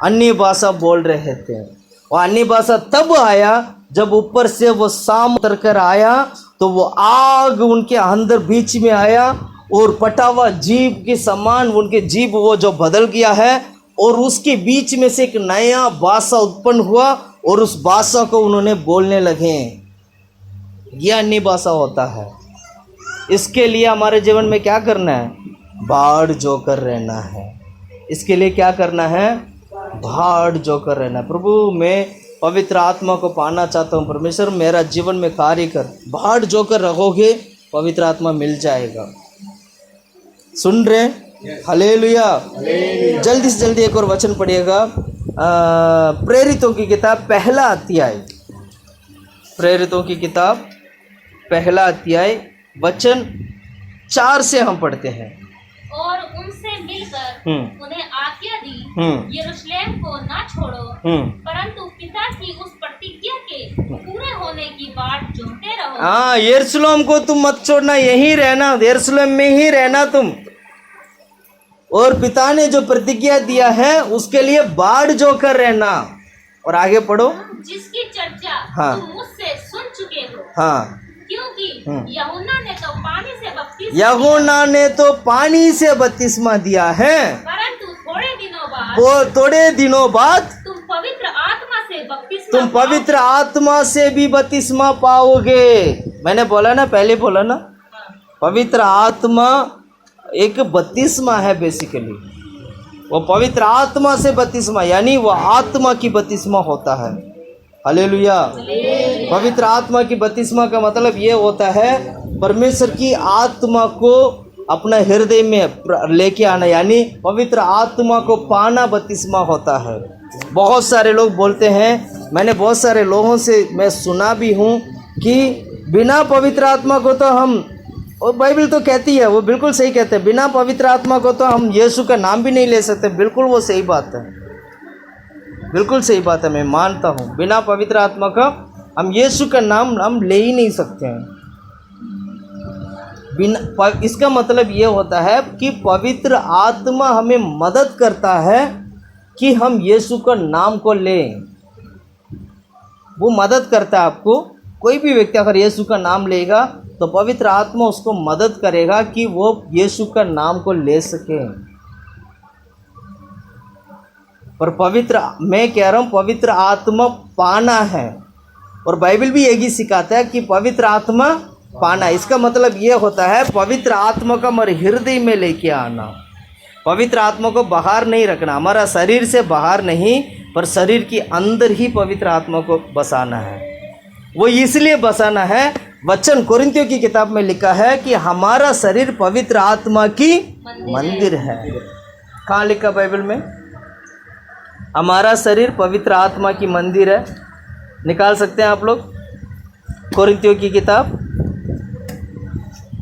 Speaker 1: अन्य भाषा बोल रहे थे। और अन्य भाषा तब आया जब ऊपर से वो शाम उतर कर आया, तो वो आग उनके अंदर बीच में आया और पटावा जीभ के समान उनके जीभ वो जो बदल गया है, और उसके बीच में से एक नया भाषा उत्पन्न हुआ और उस भाषा को उन्होंने बोलने लगे। यह अन्य भाषा होता है। इसके लिए हमारे जीवन में क्या करना है, बाढ़ जो कर रहना है। इसके लिए क्या करना है, बाढ़ जो कर रहना है। प्रभु मैं पवित्र आत्मा को पाना चाहता हूँ, परमेश्वर मेरा जीवन में कार्य कर। बाढ़ जो कर रहोगे पवित्र आत्मा मिल जाएगा। सुन रहे, हालेलुया। जल्दी से जल्दी एक और वचन पढ़िएगा, प्रेरितों की किताब पहला अध्याय, प्रेरितों की किताब पहला अध्याय वचन 4 से हम पढ़ते हैं।
Speaker 3: और उनसे मिलकर उन्हें आज्ञा दी, यरूशलेम को ना छोड़ो, परंतु पिता की उस प्रतिज्ञा के पूरे होने की बाट जोहते रहो।
Speaker 1: हाँ, यरूशलेम को तुम मत छोड़ना, यहीं रहना, यरूशलेम में ही रहना तुम। और पिता ने जो प्रतिज्ञा दिया है उसके लिए बाढ़ जो कर रहना। और आगे पढ़ो,
Speaker 3: जिसकी चर्चा
Speaker 1: हाँ,
Speaker 3: तुम मुझसे सुन चुके हो।
Speaker 1: हाँ,
Speaker 3: क्योंकि यूहन्ना ने तो पानी से बपतिस्मा
Speaker 1: यूहन्ना ने तो पानी से बपतिस्मा दिया है,
Speaker 3: परंतु
Speaker 1: थोड़े दिनों बाद
Speaker 3: तुम पवित्र आत्मा से
Speaker 1: तुम पवित्र आत्मा से भी बपतिस्मा पाओगे। मैंने बोला ना, पहले बोला ना, पवित्र आत्मा एक बपतिस्मा है। बेसिकली वो पवित्र आत्मा से बपतिस्मा, यानी वो आत्मा की बपतिस्मा होता है। हालेलुया। पवित्र आत्मा की बपतिस्मा का मतलब ये होता है परमेश्वर की आत्मा को अपना हृदय में लेके आना, यानी पवित्र आत्मा को पाना बपतिस्मा होता है। बहुत सारे लोग बोलते हैं, मैंने बहुत सारे लोगों से मैं सुना भी हूँ कि बिना पवित्र आत्मा को तो हम, और बाइबल तो कहती है, वो बिल्कुल सही कहते हैं, बिना पवित्र आत्मा को तो हम यीशु का नाम भी नहीं ले सकते। बिल्कुल वो सही बात है, बिल्कुल सही बात है, मैं मानता हूँ। बिना पवित्र आत्मा का हम यीशु का नाम हम ले ही नहीं सकते हैं। बिना, इसका मतलब ये होता है कि पवित्र आत्मा हमें मदद करता है कि हम यीशु का नाम को लें। वो मदद करता है आपको। कोई भी व्यक्ति अगर यीशु का नाम लेगा तो पवित्र आत्मा उसको मदद करेगा कि वो यीशु का नाम को ले सके। पर पवित्र, मैं कह रहा हूँ पवित्र आत्मा पाना है, और बाइबल भी यही सिखाता है कि पवित्र आत्मा पाना। इसका मतलब ये होता है पवित्र आत्मा का हमारे हृदय में लेके आना। पवित्र आत्मा को बाहर नहीं रखना, हमारा शरीर से बाहर नहीं, पर शरीर के अंदर ही पवित्र आत्मा को बसाना है। वो इसलिए बसाना है, वचन कोरिन्थियों की किताब में लिखा है कि हमारा शरीर पवित्र आत्मा की मंदिर है। कहाँ लिखा बाइबल में? हमारा शरीर पवित्र आत्मा की मंदिर है। निकाल सकते हैं आप लोग कोरिन्थियों की किताब,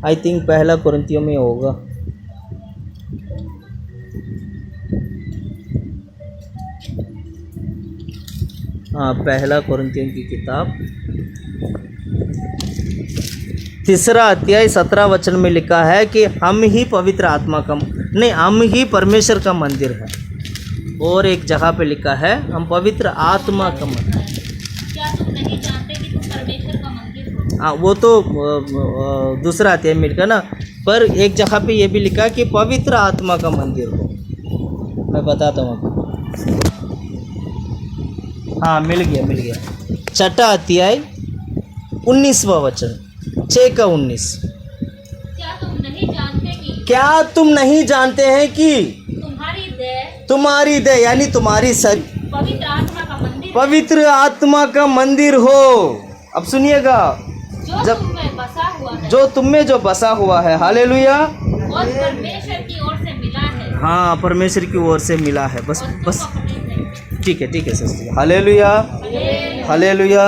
Speaker 1: आई थिंक पहला कोरिन्थियों में होगा। हाँ, पहला कोरिन्थियों की किताब 3 अध्याय 17 वचन में लिखा है कि हम ही पवित्र आत्मा का नहीं, हम ही परमेश्वर का मंदिर है। और एक जगह पे लिखा है हम पवित्र आत्मा का मंदिर।
Speaker 3: क्या तुम नहीं जानते कि तुम परमेश्वर का मंदिर हो?
Speaker 1: हाँ, वो तो दूसरा अध्याय में लिखा ना, पर एक जगह पे ये भी लिखा कि पवित्र आत्मा का मंदिर हो। मैं बताता हूँ आपको। हाँ, मिल गया। 6 अध्याय 19वां वचन, 6 का 19।
Speaker 3: क्या तुम नहीं
Speaker 1: जानते हैं कि तुम्हारी देह यानी तुम्हारी शरीर
Speaker 3: पवित्र आत्मा का मंदिर,
Speaker 1: पवित्र आत्मा का मंदिर हो। अब सुनिएगा,
Speaker 3: जो तुम में बसा हुआ है,
Speaker 1: जो तुम में जो बसा हुआ है, हालेलुया,
Speaker 3: और परमेश्वर की ओर से मिला है।
Speaker 1: हाँ, परमेश्वर की ओर से मिला है। बस ठीक है सिस्टर, हालेलुया हालेलुया।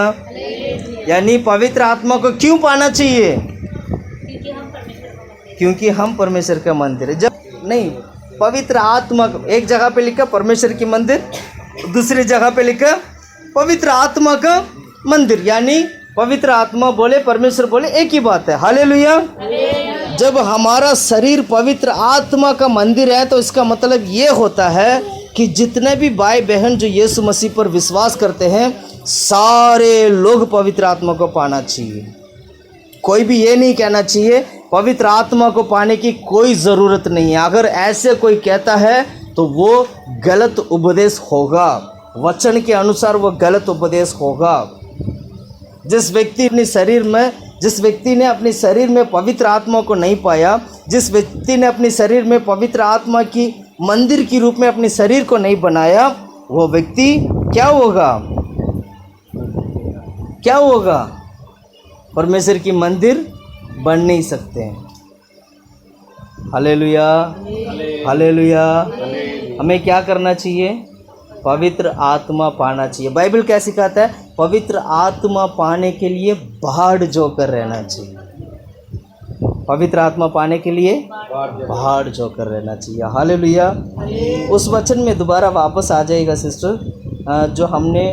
Speaker 1: यानी पवित्र आत्मा को क्यों पाना चाहिए? क्योंकि हम परमेश्वर का मंदिर है। जब नहीं, पवित्र आत्मा, एक जगह पे लिखा परमेश्वर की मंदिर, दूसरी जगह पे लिखा पवित्र आत्मा का मंदिर, यानी पवित्र आत्मा बोले परमेश्वर बोले एक ही बात है। हालेलुया। जब हमारा शरीर पवित्र आत्मा का मंदिर है तो इसका मतलब ये होता है कि जितने भी भाई बहन जो यीशु मसीह पर विश्वास करते हैं, सारे लोग पवित्र आत्मा को पाना चाहिए। कोई भी ये नहीं कहना चाहिए पवित्र आत्मा को पाने की कोई ज़रूरत नहीं है। अगर ऐसे कोई कहता है तो वो गलत उपदेश होगा, वचन के अनुसार वो गलत उपदेश होगा। जिस व्यक्ति ने अपने शरीर में पवित्र आत्मा को नहीं पाया, जिस व्यक्ति ने अपने शरीर में पवित्र आत्मा की मंदिर के रूप में अपने शरीर को नहीं बनाया, वो व्यक्ति क्या होगा? परमेश्वर की मंदिर बन नहीं सकते हैं। Hallelujah hallelujah. हमें क्या करना चाहिए? पवित्र आत्मा पाना चाहिए। बाइबल क्या सिखाता है? पवित्र आत्मा पाने के लिए भाड़ जोकर रहना चाहिए। पवित्र आत्मा पाने के लिए भाड़ जोकर रहना चाहिए। हालेलुया। उस वचन में दोबारा वापस आ जाएगा सिस्टर, जो हमने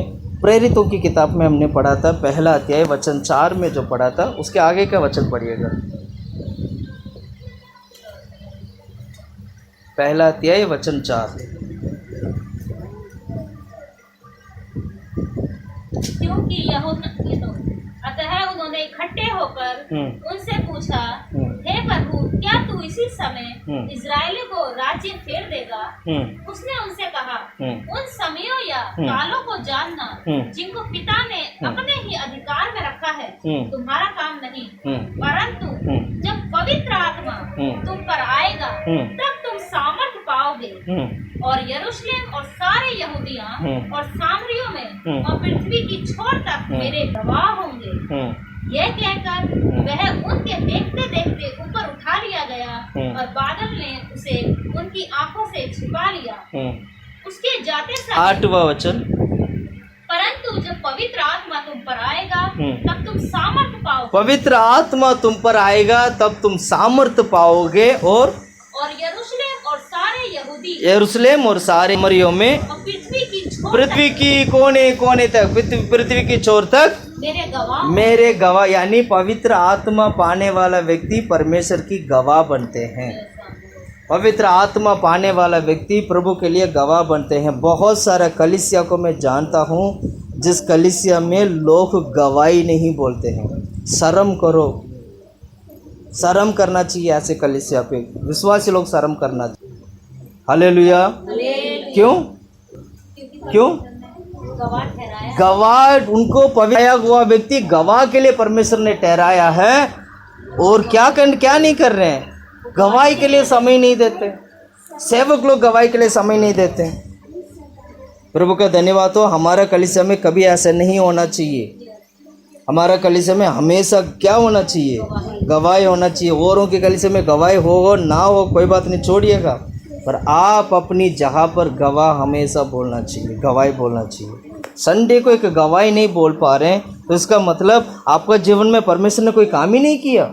Speaker 1: प्रेरितों की किताब में हमने पढ़ा था, पहला अध्याय वचन 4 में जो पढ़ा था, उसके आगे का वचन पढ़िएगा। पहला अध्याय वचन 4।
Speaker 3: क्योंकि अतः उन्होंने इकट्ठे होकर उनसे पूछा, हे प्रभु, क्या तू इसी समय इजराइली को राज्य फेर देगा? उसने उनसे कहा, उन समयों या कालों को जानना जिनको पिता ने अपने ही अधिकार में रखा है तुम्हारा काम नहीं, परंतु जब पवित्र आत्मा तुम पर आएगा तब तुम सामर्थ पाओगे और यरूशलेम और सारे यहूदिया और सामरियों में और पृथ्वी की छोर तक मेरे गवाह होंगे। यह कहकर वह उनके देखते देखते ऊपर उठा लिया गया और बादल ने उसे उनकी आंखों से छिपा लिया। उसके जाते समय
Speaker 1: 8वां वचन,
Speaker 3: परंतु जब पवित्र आत्मा तुम पर आएगा तब तुम सामर्थ पाओगे।
Speaker 1: पवित्र आत्मा तुम पर आएगा तब तुम सामर्थ पाओगे और यरूशलेम और सारे मरियों में पृथ्वी की कोने कोने तक, पृथ्वी की छोर तक मेरे गवाह। यानी पवित्र आत्मा पाने वाला व्यक्ति परमेश्वर की गवाह बनते हैं। पवित्र आत्मा पाने वाला व्यक्ति प्रभु के लिए गवाह बनते हैं। बहुत सारा कलीसिया को मैं जानता हूँ जिस कलीसिया में लोग गवाही नहीं बोलते हैं। शर्म करो, शर्म करना चाहिए ऐसे कलीसिया पे। विश्वासी लोग शर्म करना चाहिए। हालेलुया। क्यों? गवाह उनको पवित्र हुआ व्यक्ति गवाह के लिए परमेश्वर ने ठहराया है, और क्या नहीं कर रहे हैं? गवाही के लिए समय नहीं देते। सेवक लोग गवाही के लिए समय नहीं देते। प्रभु का धन्यवाद हो। हमारा कलीसिया में कभी ऐसा नहीं होना चाहिए। हमारा कलीसिया में हमेशा क्या होना चाहिए? गवाही होना चाहिए। औरों के कलीसिया में गवाही हो ना हो कोई बात नहीं, छोड़िएगा, पर आप अपनी जगह पर गवाह हमेशा बोलना चाहिए, गवाही बोलना चाहिए। संडे को एक गवाही नहीं बोल पा रहे हैं तो इसका मतलब आपका जीवन में परमेश्वर ने कोई काम ही नहीं किया।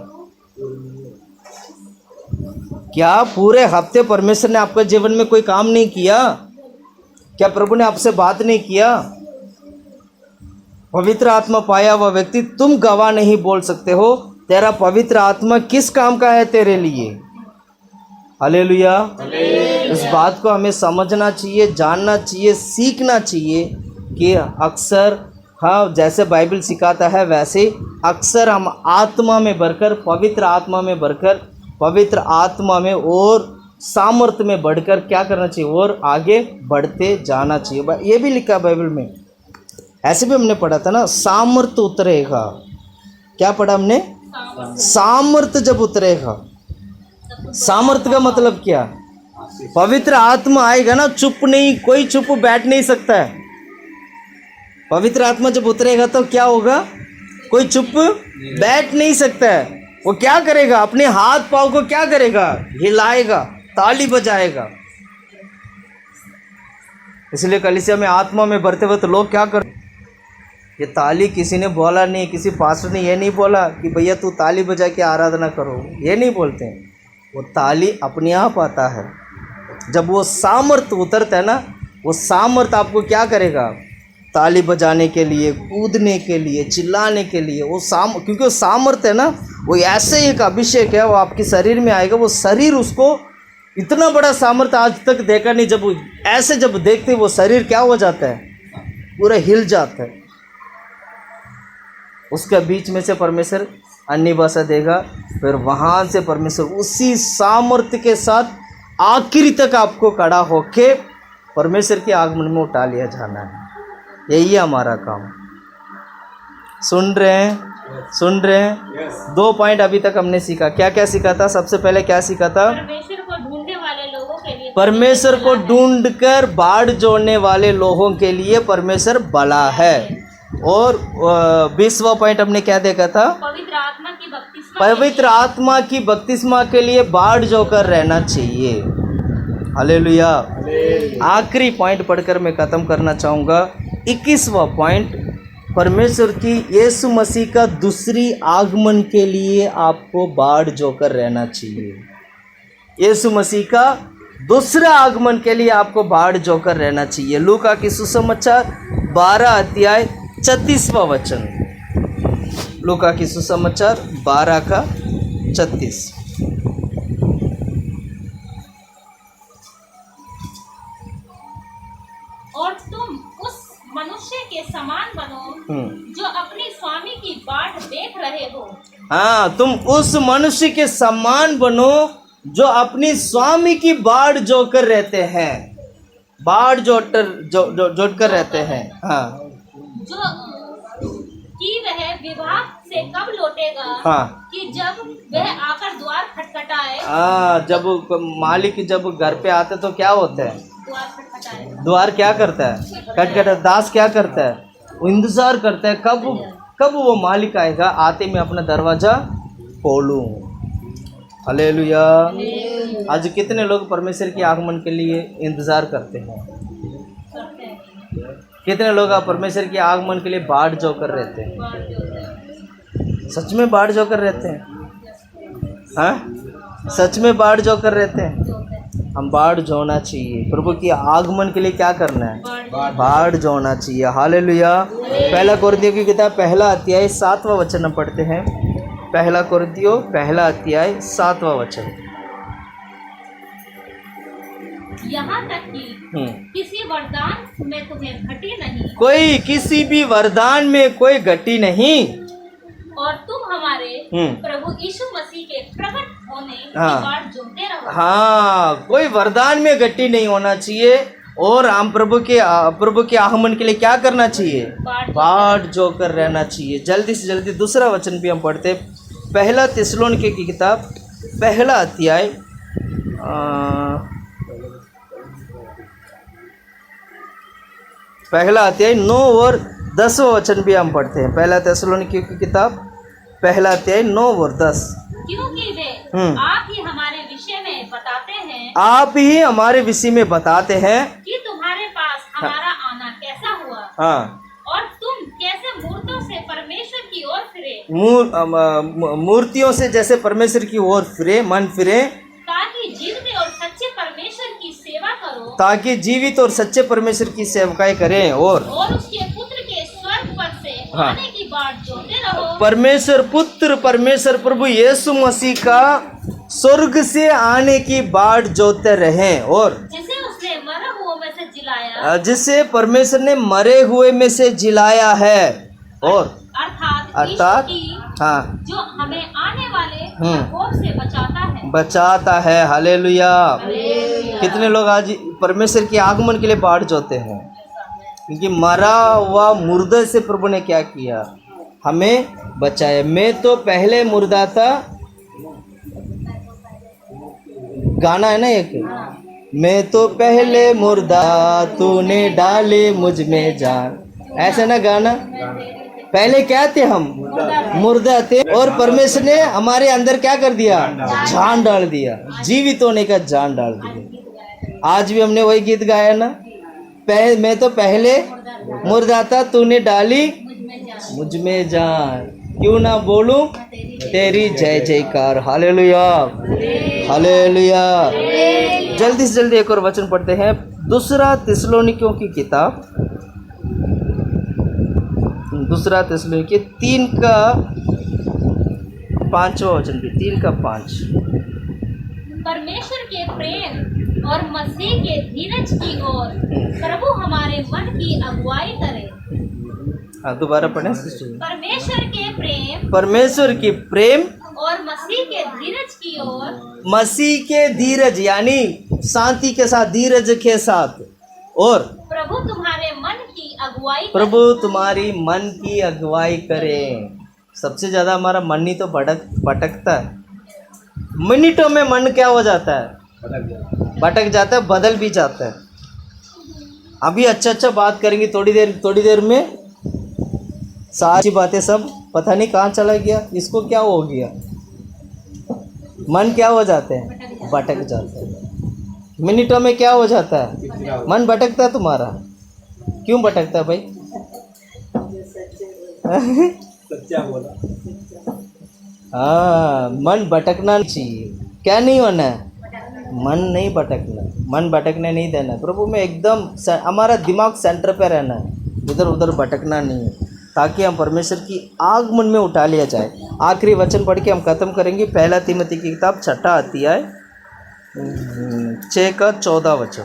Speaker 1: क्या पूरे हफ्ते परमेश्वर ने आपके जीवन में कोई काम नहीं किया? क्या प्रभु ने आपसे बात नहीं किया? पवित्र आत्मा पाया हुआ व्यक्ति तुम गवाह नहीं बोल सकते हो। तेरा पवित्र आत्मा किस काम का है तेरे लिए? हालेलुया। इस बात को हमें समझना चाहिए, जानना चाहिए, सीखना चाहिए कि अक्सर जैसे बाइबल सिखाता है वैसे अक्सर हम आत्मा में बढ़कर, पवित्र आत्मा में बढ़कर, पवित्र आत्मा में और सामर्थ्य में बढ़कर क्या करना चाहिए? और आगे बढ़ते जाना चाहिए। ये भी लिखा है बाइबल में। ऐसे भी हमने पढ़ा था ना, सामर्थ्य उतरेगा। क्या पढ़ा हमने? सामर्थ्य जब उतरेगा। सामर्थ्य का मतलब क्या? पवित्र आत्मा आएगा ना, चुप नहीं, कोई चुप बैठ नहीं सकता है। पवित्र आत्मा जब उतरेगा तो क्या होगा? कोई चुप बैठ नहीं सकता है। वो क्या करेगा? अपने हाथ पाँव को क्या करेगा? हिलाएगा, ताली बजाएगा। इसलिए कलीसिया में आत्मा में भरते वक्त लोग क्या कर, ये ताली किसी ने बोला नहीं, किसी पास्टर ने ये नहीं बोला कि भैया तू ताली बजा के आराधना करो, ये नहीं बोलते हैं। वो ताली अपने आप आता है। जब वो सामर्थ उतरता है ना, वो सामर्थ आपको क्या करेगा, ताली बजाने के लिए, कूदने के लिए, चिल्लाने के लिए। वो क्योंकि वो सामर्थ है ना, वो ऐसे एक अभिषेक है, वो आपके शरीर में आएगा। वो शरीर उसको इतना बड़ा सामर्थ आज तक देखा नहीं। जब ऐसे जब देखते वो शरीर क्या हो जाता है, पूरा हिल जाता है। उसके बीच में से परमेश्वर अन्य भाषा देगा, फिर वहाँ से परमेश्वर उसी सामर्थ्य के साथ आखिरी तक आपको खड़ा होके परमेश्वर के आगमन में उठा लिया जाना है। यही है हमारा काम। सुन रहे हैं, सुन रहे हैं। 2 पॉइंट अभी तक हमने सीखा। क्या क्या सीखा था? सबसे पहले क्या सीखा था?
Speaker 3: परमेश्वर को ढूंढने वाले लोगों के लिए,
Speaker 1: परमेश्वर को ढूंढकर बाढ़ जोड़ने वाले लोगों के लिए परमेश्वर भला है। और 20वां पॉइंट हमने क्या देखा था?
Speaker 3: पवित्र आत्मा की बपतिस्मा,
Speaker 1: पवित्र आत्मा की बपतिस्मा के लिए बाढ़ जोकर रहना चाहिए। हालेलुया। आखिरी पॉइंट पढ़कर मैं ख़त्म करना चाहूँगा। 21वां पॉइंट, परमेश्वर की यीशु मसीह का दूसरी आगमन के लिए आपको बाढ़ जोकर रहना चाहिए। यीशु मसीह का दूसरा आगमन के लिए आपको बाढ़ जोकर रहना चाहिए। लूका की सुसमाचार 12 अध्याय 36वां वचन। लूका की सुसमाचार 12 का 36।
Speaker 3: और तुम उस मनुष्य के समान बनो जो अपनी स्वामी की बाट देख रहे हो।
Speaker 1: हाँ, तुम उस मनुष्य के समान बनो जो अपनी स्वामी की बाढ़ जोकर रहते हैं। बाढ़ जोड़कर रहते हैं। हाँ,
Speaker 3: जो कि वह विवाह से कब लौटेगा?
Speaker 1: हाँ,
Speaker 3: कि जब वह आकर द्वार खटखटाए।
Speaker 1: हाँ, जब मालिक जब घर पे आते तो क्या होता है?
Speaker 3: द्वार खटखटाए।
Speaker 1: द्वार क्या करता है? खटखटा। दास क्या करता है? वो इंतजार करता है कब वो मालिक आएगा, आते मैं अपना दरवाजा खोलूं। हालेलुया। आज कितने लोग परमेश्वर के आगमन के लिए इंतजार करते हैं? कितने लोग परमेश्वर के आगमन के लिए बाढ़ जोकर रहते हैं? सच में बाढ़ जोकर रहते हैं? हाँ, सच में बाढ़ जोकर रहते हैं। हम बाढ़ जोना चाहिए। प्रभु के आगमन के लिए क्या करना है? बाढ़ जोना चाहिए। हालेलुया। 1 कोरिन्थियों की किताब 1 अध्याय 7वां वचन हम पढ़ते हैं। 1 कोरिन्थियों 1 अध्याय 7वां वचन।
Speaker 3: यहाँ तक कि किसी वरदान में तुम्हें घटी नहीं।
Speaker 1: कोई किसी भी वरदान में कोई घटी नहीं।
Speaker 3: और तुम हमारे प्रभु यीशु मसीह के प्रकट होने की
Speaker 1: हाँ,
Speaker 3: बाट जोते रहो।
Speaker 1: हाँ, कोई वरदान में घटी नहीं होना चाहिए। और हम प्रभु के आगमन के लिए क्या करना चाहिए? बाढ़ जोकर रहना चाहिए। जल्दी से जल्दी दूसरा वचन भी हम पढ़ते। 1 थिस्सलुनीके की किताब 1 अध्याय 1 अध्याय 9 और 10वां वचन भी हम पढ़ते हैं। 1 थिस्सलुनीके की किताब 1 अध्याय 9 और 10।
Speaker 3: क्योंकि वे आप ही हमारे विषय में बताते हैं,
Speaker 1: आप ही हमारे विषय में बताते हैं
Speaker 3: कि तुम्हारे पास हमारा आना कैसा हुआ।
Speaker 1: हाँ,
Speaker 3: और तुम कैसे मूर्तों से परमेश्वर की ओर फिरे।
Speaker 1: मूर्तियों से जैसे परमेश्वर की ओर फिरे, मन फिरे,
Speaker 3: ताकि जीवित और सच्चे परमेश्वर की सेवा करो।
Speaker 1: ताकि जीवित और सच्चे परमेश्वर की सेवकाई करें। और
Speaker 3: उसके पुत्र के स्वर्ग पर से आने की बाट जोते रहो।
Speaker 1: परमेश्वर पुत्र, परमेश्वर प्रभु यीशु मसीह का स्वर्ग से आने की बाट जोते रहें। और
Speaker 3: जिसे उसने मरे हुए में से जिलाया,
Speaker 1: जिसे परमेश्वर ने मरे हुए में से जिलाया है। और अर्थात हाँ,
Speaker 3: जो हमें आने वाले प्रकोप से
Speaker 1: बचाता है। हालेलुया। कितने लोग आज परमेश्वर के आगमन के लिए बाढ़ जोते हैं? क्योंकि मरा हुआ मुर्दे से प्रभु ने क्या किया? हमें बचाया। मैं तो पहले मुर्दा था, गाना है ना एक, मैं तो पहले मुर्दा तूने डाले मुझ में जान, ऐसा ना गाना। पहले क्या थे? हम मुर्दा थे और परमेश्वर ने हमारे अंदर क्या कर दिया? जान डाल दिया। जीवित होने का जान डाल दिया। आज भी हमने वही गीत गाया ना, मैं तो पहले मुर्दा था, तूने डाली
Speaker 3: मुझ में जान।
Speaker 1: मुझ में जान, क्यों ना बोलूं तेरी जय जयकार। Hallelujah, hallelujah. जल्दी से जल्दी एक और वचन पढ़ते हैं, दूसरा थिस्सलुनीकियों की किताब, दूसरा थिस्सलुनीकी 3 का 5वां वचन भी, 3 का 5।
Speaker 3: परमेश्वर के प्रेम और मसीह के धीरज की ओर प्रभु हमारे मन की अगुवाई करे।
Speaker 1: हाँ, दोबारा पढ़ें सिस्टर।
Speaker 3: परमेश्वर के प्रेम
Speaker 1: और
Speaker 3: मसीह के धीरज की ओर,
Speaker 1: मसीह के धीरज यानी शांति के साथ, धीरज के साथ, और
Speaker 3: प्रभु तुम्हारे मन की अगुवाई करे।
Speaker 1: प्रभु तुम्हारी मन की अगुवाई करे। सबसे ज्यादा हमारा मन ही तो भटकता है। मिनटों में मन क्या हो जाता है, भटक जाता है, बदल भी जाता है। अभी अच्छा बात करेंगे, थोड़ी देर में सारी बातें सब पता नहीं कहाँ चला गया, इसको क्या हो गया, मन क्या हो जाते हैं, भटक जाता है। मिनटों में क्या हो जाता है, मन भटकता है तुम्हारा। क्यों भटकता है भाई?
Speaker 4: सच्चा बोला।
Speaker 1: हाँ, मन भटकना चाहिए। क्या नहीं होना है, मन नहीं भटकना, मन भटकने नहीं देना। प्रभु में एकदम हमारा दिमाग सेंटर पे रहना है, इधर उधर भटकना नहीं है, ताकि हम परमेश्वर की आगमन में उठा लिया जाए। आखिरी वचन पढ़ के हम खत्म करेंगे। 1 तीमुथी की किताब 6 अध्याय 6 का 14 वचन।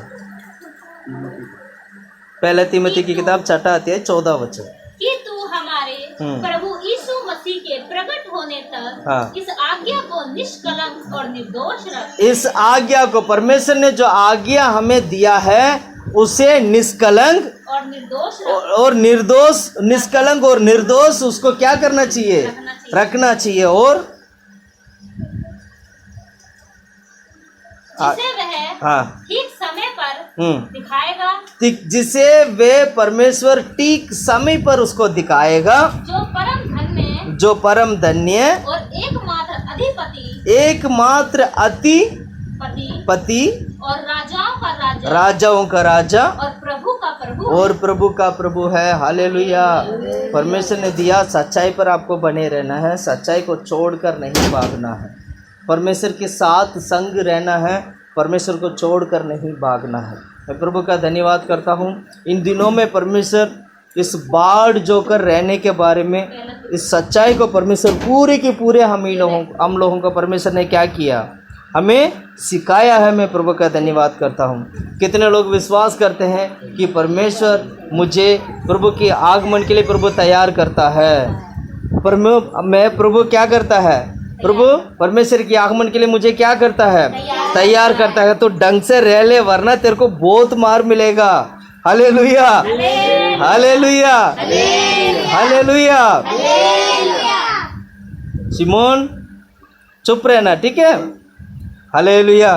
Speaker 1: 1 तीमुथी की किताब 6 अध्याय 14 वचन।
Speaker 3: कि तू हमारे प्रभु यीशु मसीह के प्रकट होने तक
Speaker 1: हाँ।
Speaker 3: इस आज्ञा को निष्कलंक और निर्दोष रख।
Speaker 1: इस आज्ञा को, परमेश्वर ने जो आज्ञा हमें दिया है उसे निष्कलंक
Speaker 3: और निर्दोष रख।
Speaker 1: और निर्दोष, निष्कलंक और निर्दोष उसको क्या करना चाहिए, रखना चाहिए। और
Speaker 3: जिसे वह
Speaker 1: हाँ
Speaker 3: ठीक समय पर दिखाएगा,
Speaker 1: जिसे वे परमेश्वर ठीक समय पर उसको दिखाएगा,
Speaker 3: जो परम धन्य
Speaker 1: और
Speaker 3: एकमात्र अधिपति,
Speaker 1: एकमात्र अधिपति
Speaker 3: और राजाओं का राजा,
Speaker 1: राजाओं का राजा
Speaker 3: और प्रभु का प्रभु,
Speaker 1: और प्रभु का प्रभु है। हालेलुया। परमेश्वर ने दिया, सच्चाई पर आपको बने रहना है, सच्चाई को छोड़कर नहीं भागना है, परमेश्वर के साथ संग रहना है, परमेश्वर को छोड़कर नहीं भागना है। मैं प्रभु का धन्यवाद करता हूँ। इन दिनों में परमेश्वर इस बाढ़ जोकर रहने के बारे में, इस सच्चाई को परमेश्वर पूरे के पूरे हम लोगों को परमेश्वर ने क्या किया, हमें सिखाया है। मैं प्रभु का धन्यवाद करता हूँ। कितने लोग विश्वास करते हैं कि परमेश्वर मुझे प्रभु के आगमन के लिए प्रभु तैयार करता है। मैं प्रभु क्या करता है, प्रभु परमेश्वर के आगमन के लिए मुझे क्या करता है, तैयार करता है। तो ढंग से रह ले, वरना तेरे को बहुत मार मिलेगा। Hallelujah, hallelujah, hallelujah. सिमोन चुप रहना, ठीक है। हालेलुया।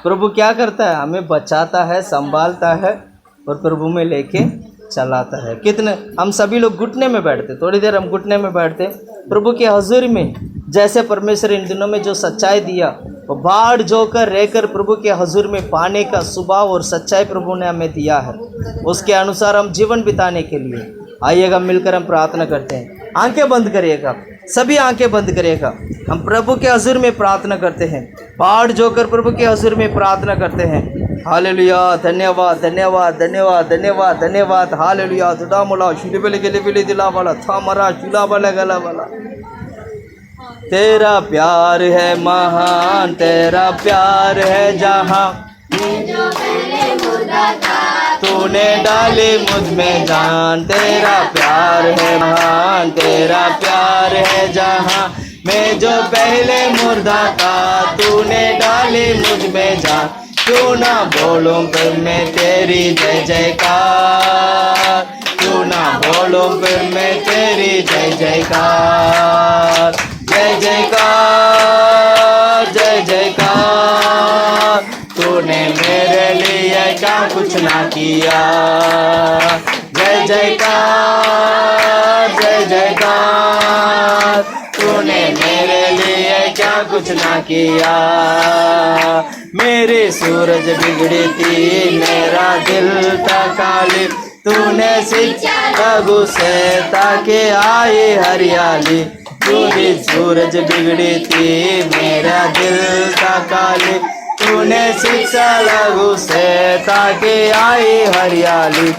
Speaker 1: प्रभु क्या करता है, हमें बचाता है, संभालता है और प्रभु में लेके चलाता है। कितने हम सभी लोग घुटने में बैठते, थोड़ी देर हम घुटने में बैठते प्रभु के हजूरी में। जैसे परमेश्वर इन दिनों में जो सच्चाई दिया, वो बाढ़ जोकर रहकर प्रभु के हजूर में पाने का स्वभाव और सच्चाई प्रभु ने हमें दिया है, उसके अनुसार हम जीवन बिताने के लिए आइएगा, मिलकर हम प्रार्थना करते हैं। आंखें बंद करिएगा, सभी आंखें बंद करिएगा। हम प्रभु के हजूर में प्रार्थना करते हैं, बाढ़ जोकर प्रभु के हजूर में प्रार्थना करते हैं। हालेलुया। धन्यवाद, धन्यवाद, धन्यवाद, धन्यवाद, धन्यवाद। हालेलुया। दुदा मोला शिलिबले के लिए दिला वाला था मरा चूला वाला गला वाला। तेरा प्यार है महान, तेरा प्यार है जहाँ, तूने डाली मुझ में जान। तेरा प्यार है महान, तेरा प्यार है जहाँ, मैं जो पहले मुर्दा था, तूने डाली मुझ में जान। क्यों ना बोलूं फिर मैं तेरी जय जयकार, क्यों ना बोलूं फिर मैं तेरी जय जयकार। जय जयकार, जय जयकार, तूने मेरे लिए क्या कुछ ना किया। जय जयकार, जय जयकार, तूने मेरे लिए क्या कुछ कुछ ना किया। मेरी सूरज बिगड़ी थी, मेरा दिल था काली, तूने शिक्षा लघु से ताकि आए हरियाली। मेरी सूरज बिगड़ी थी, मेरा दिल था काली, तूने शिक्षा लघु से ताकि आए हरियाली।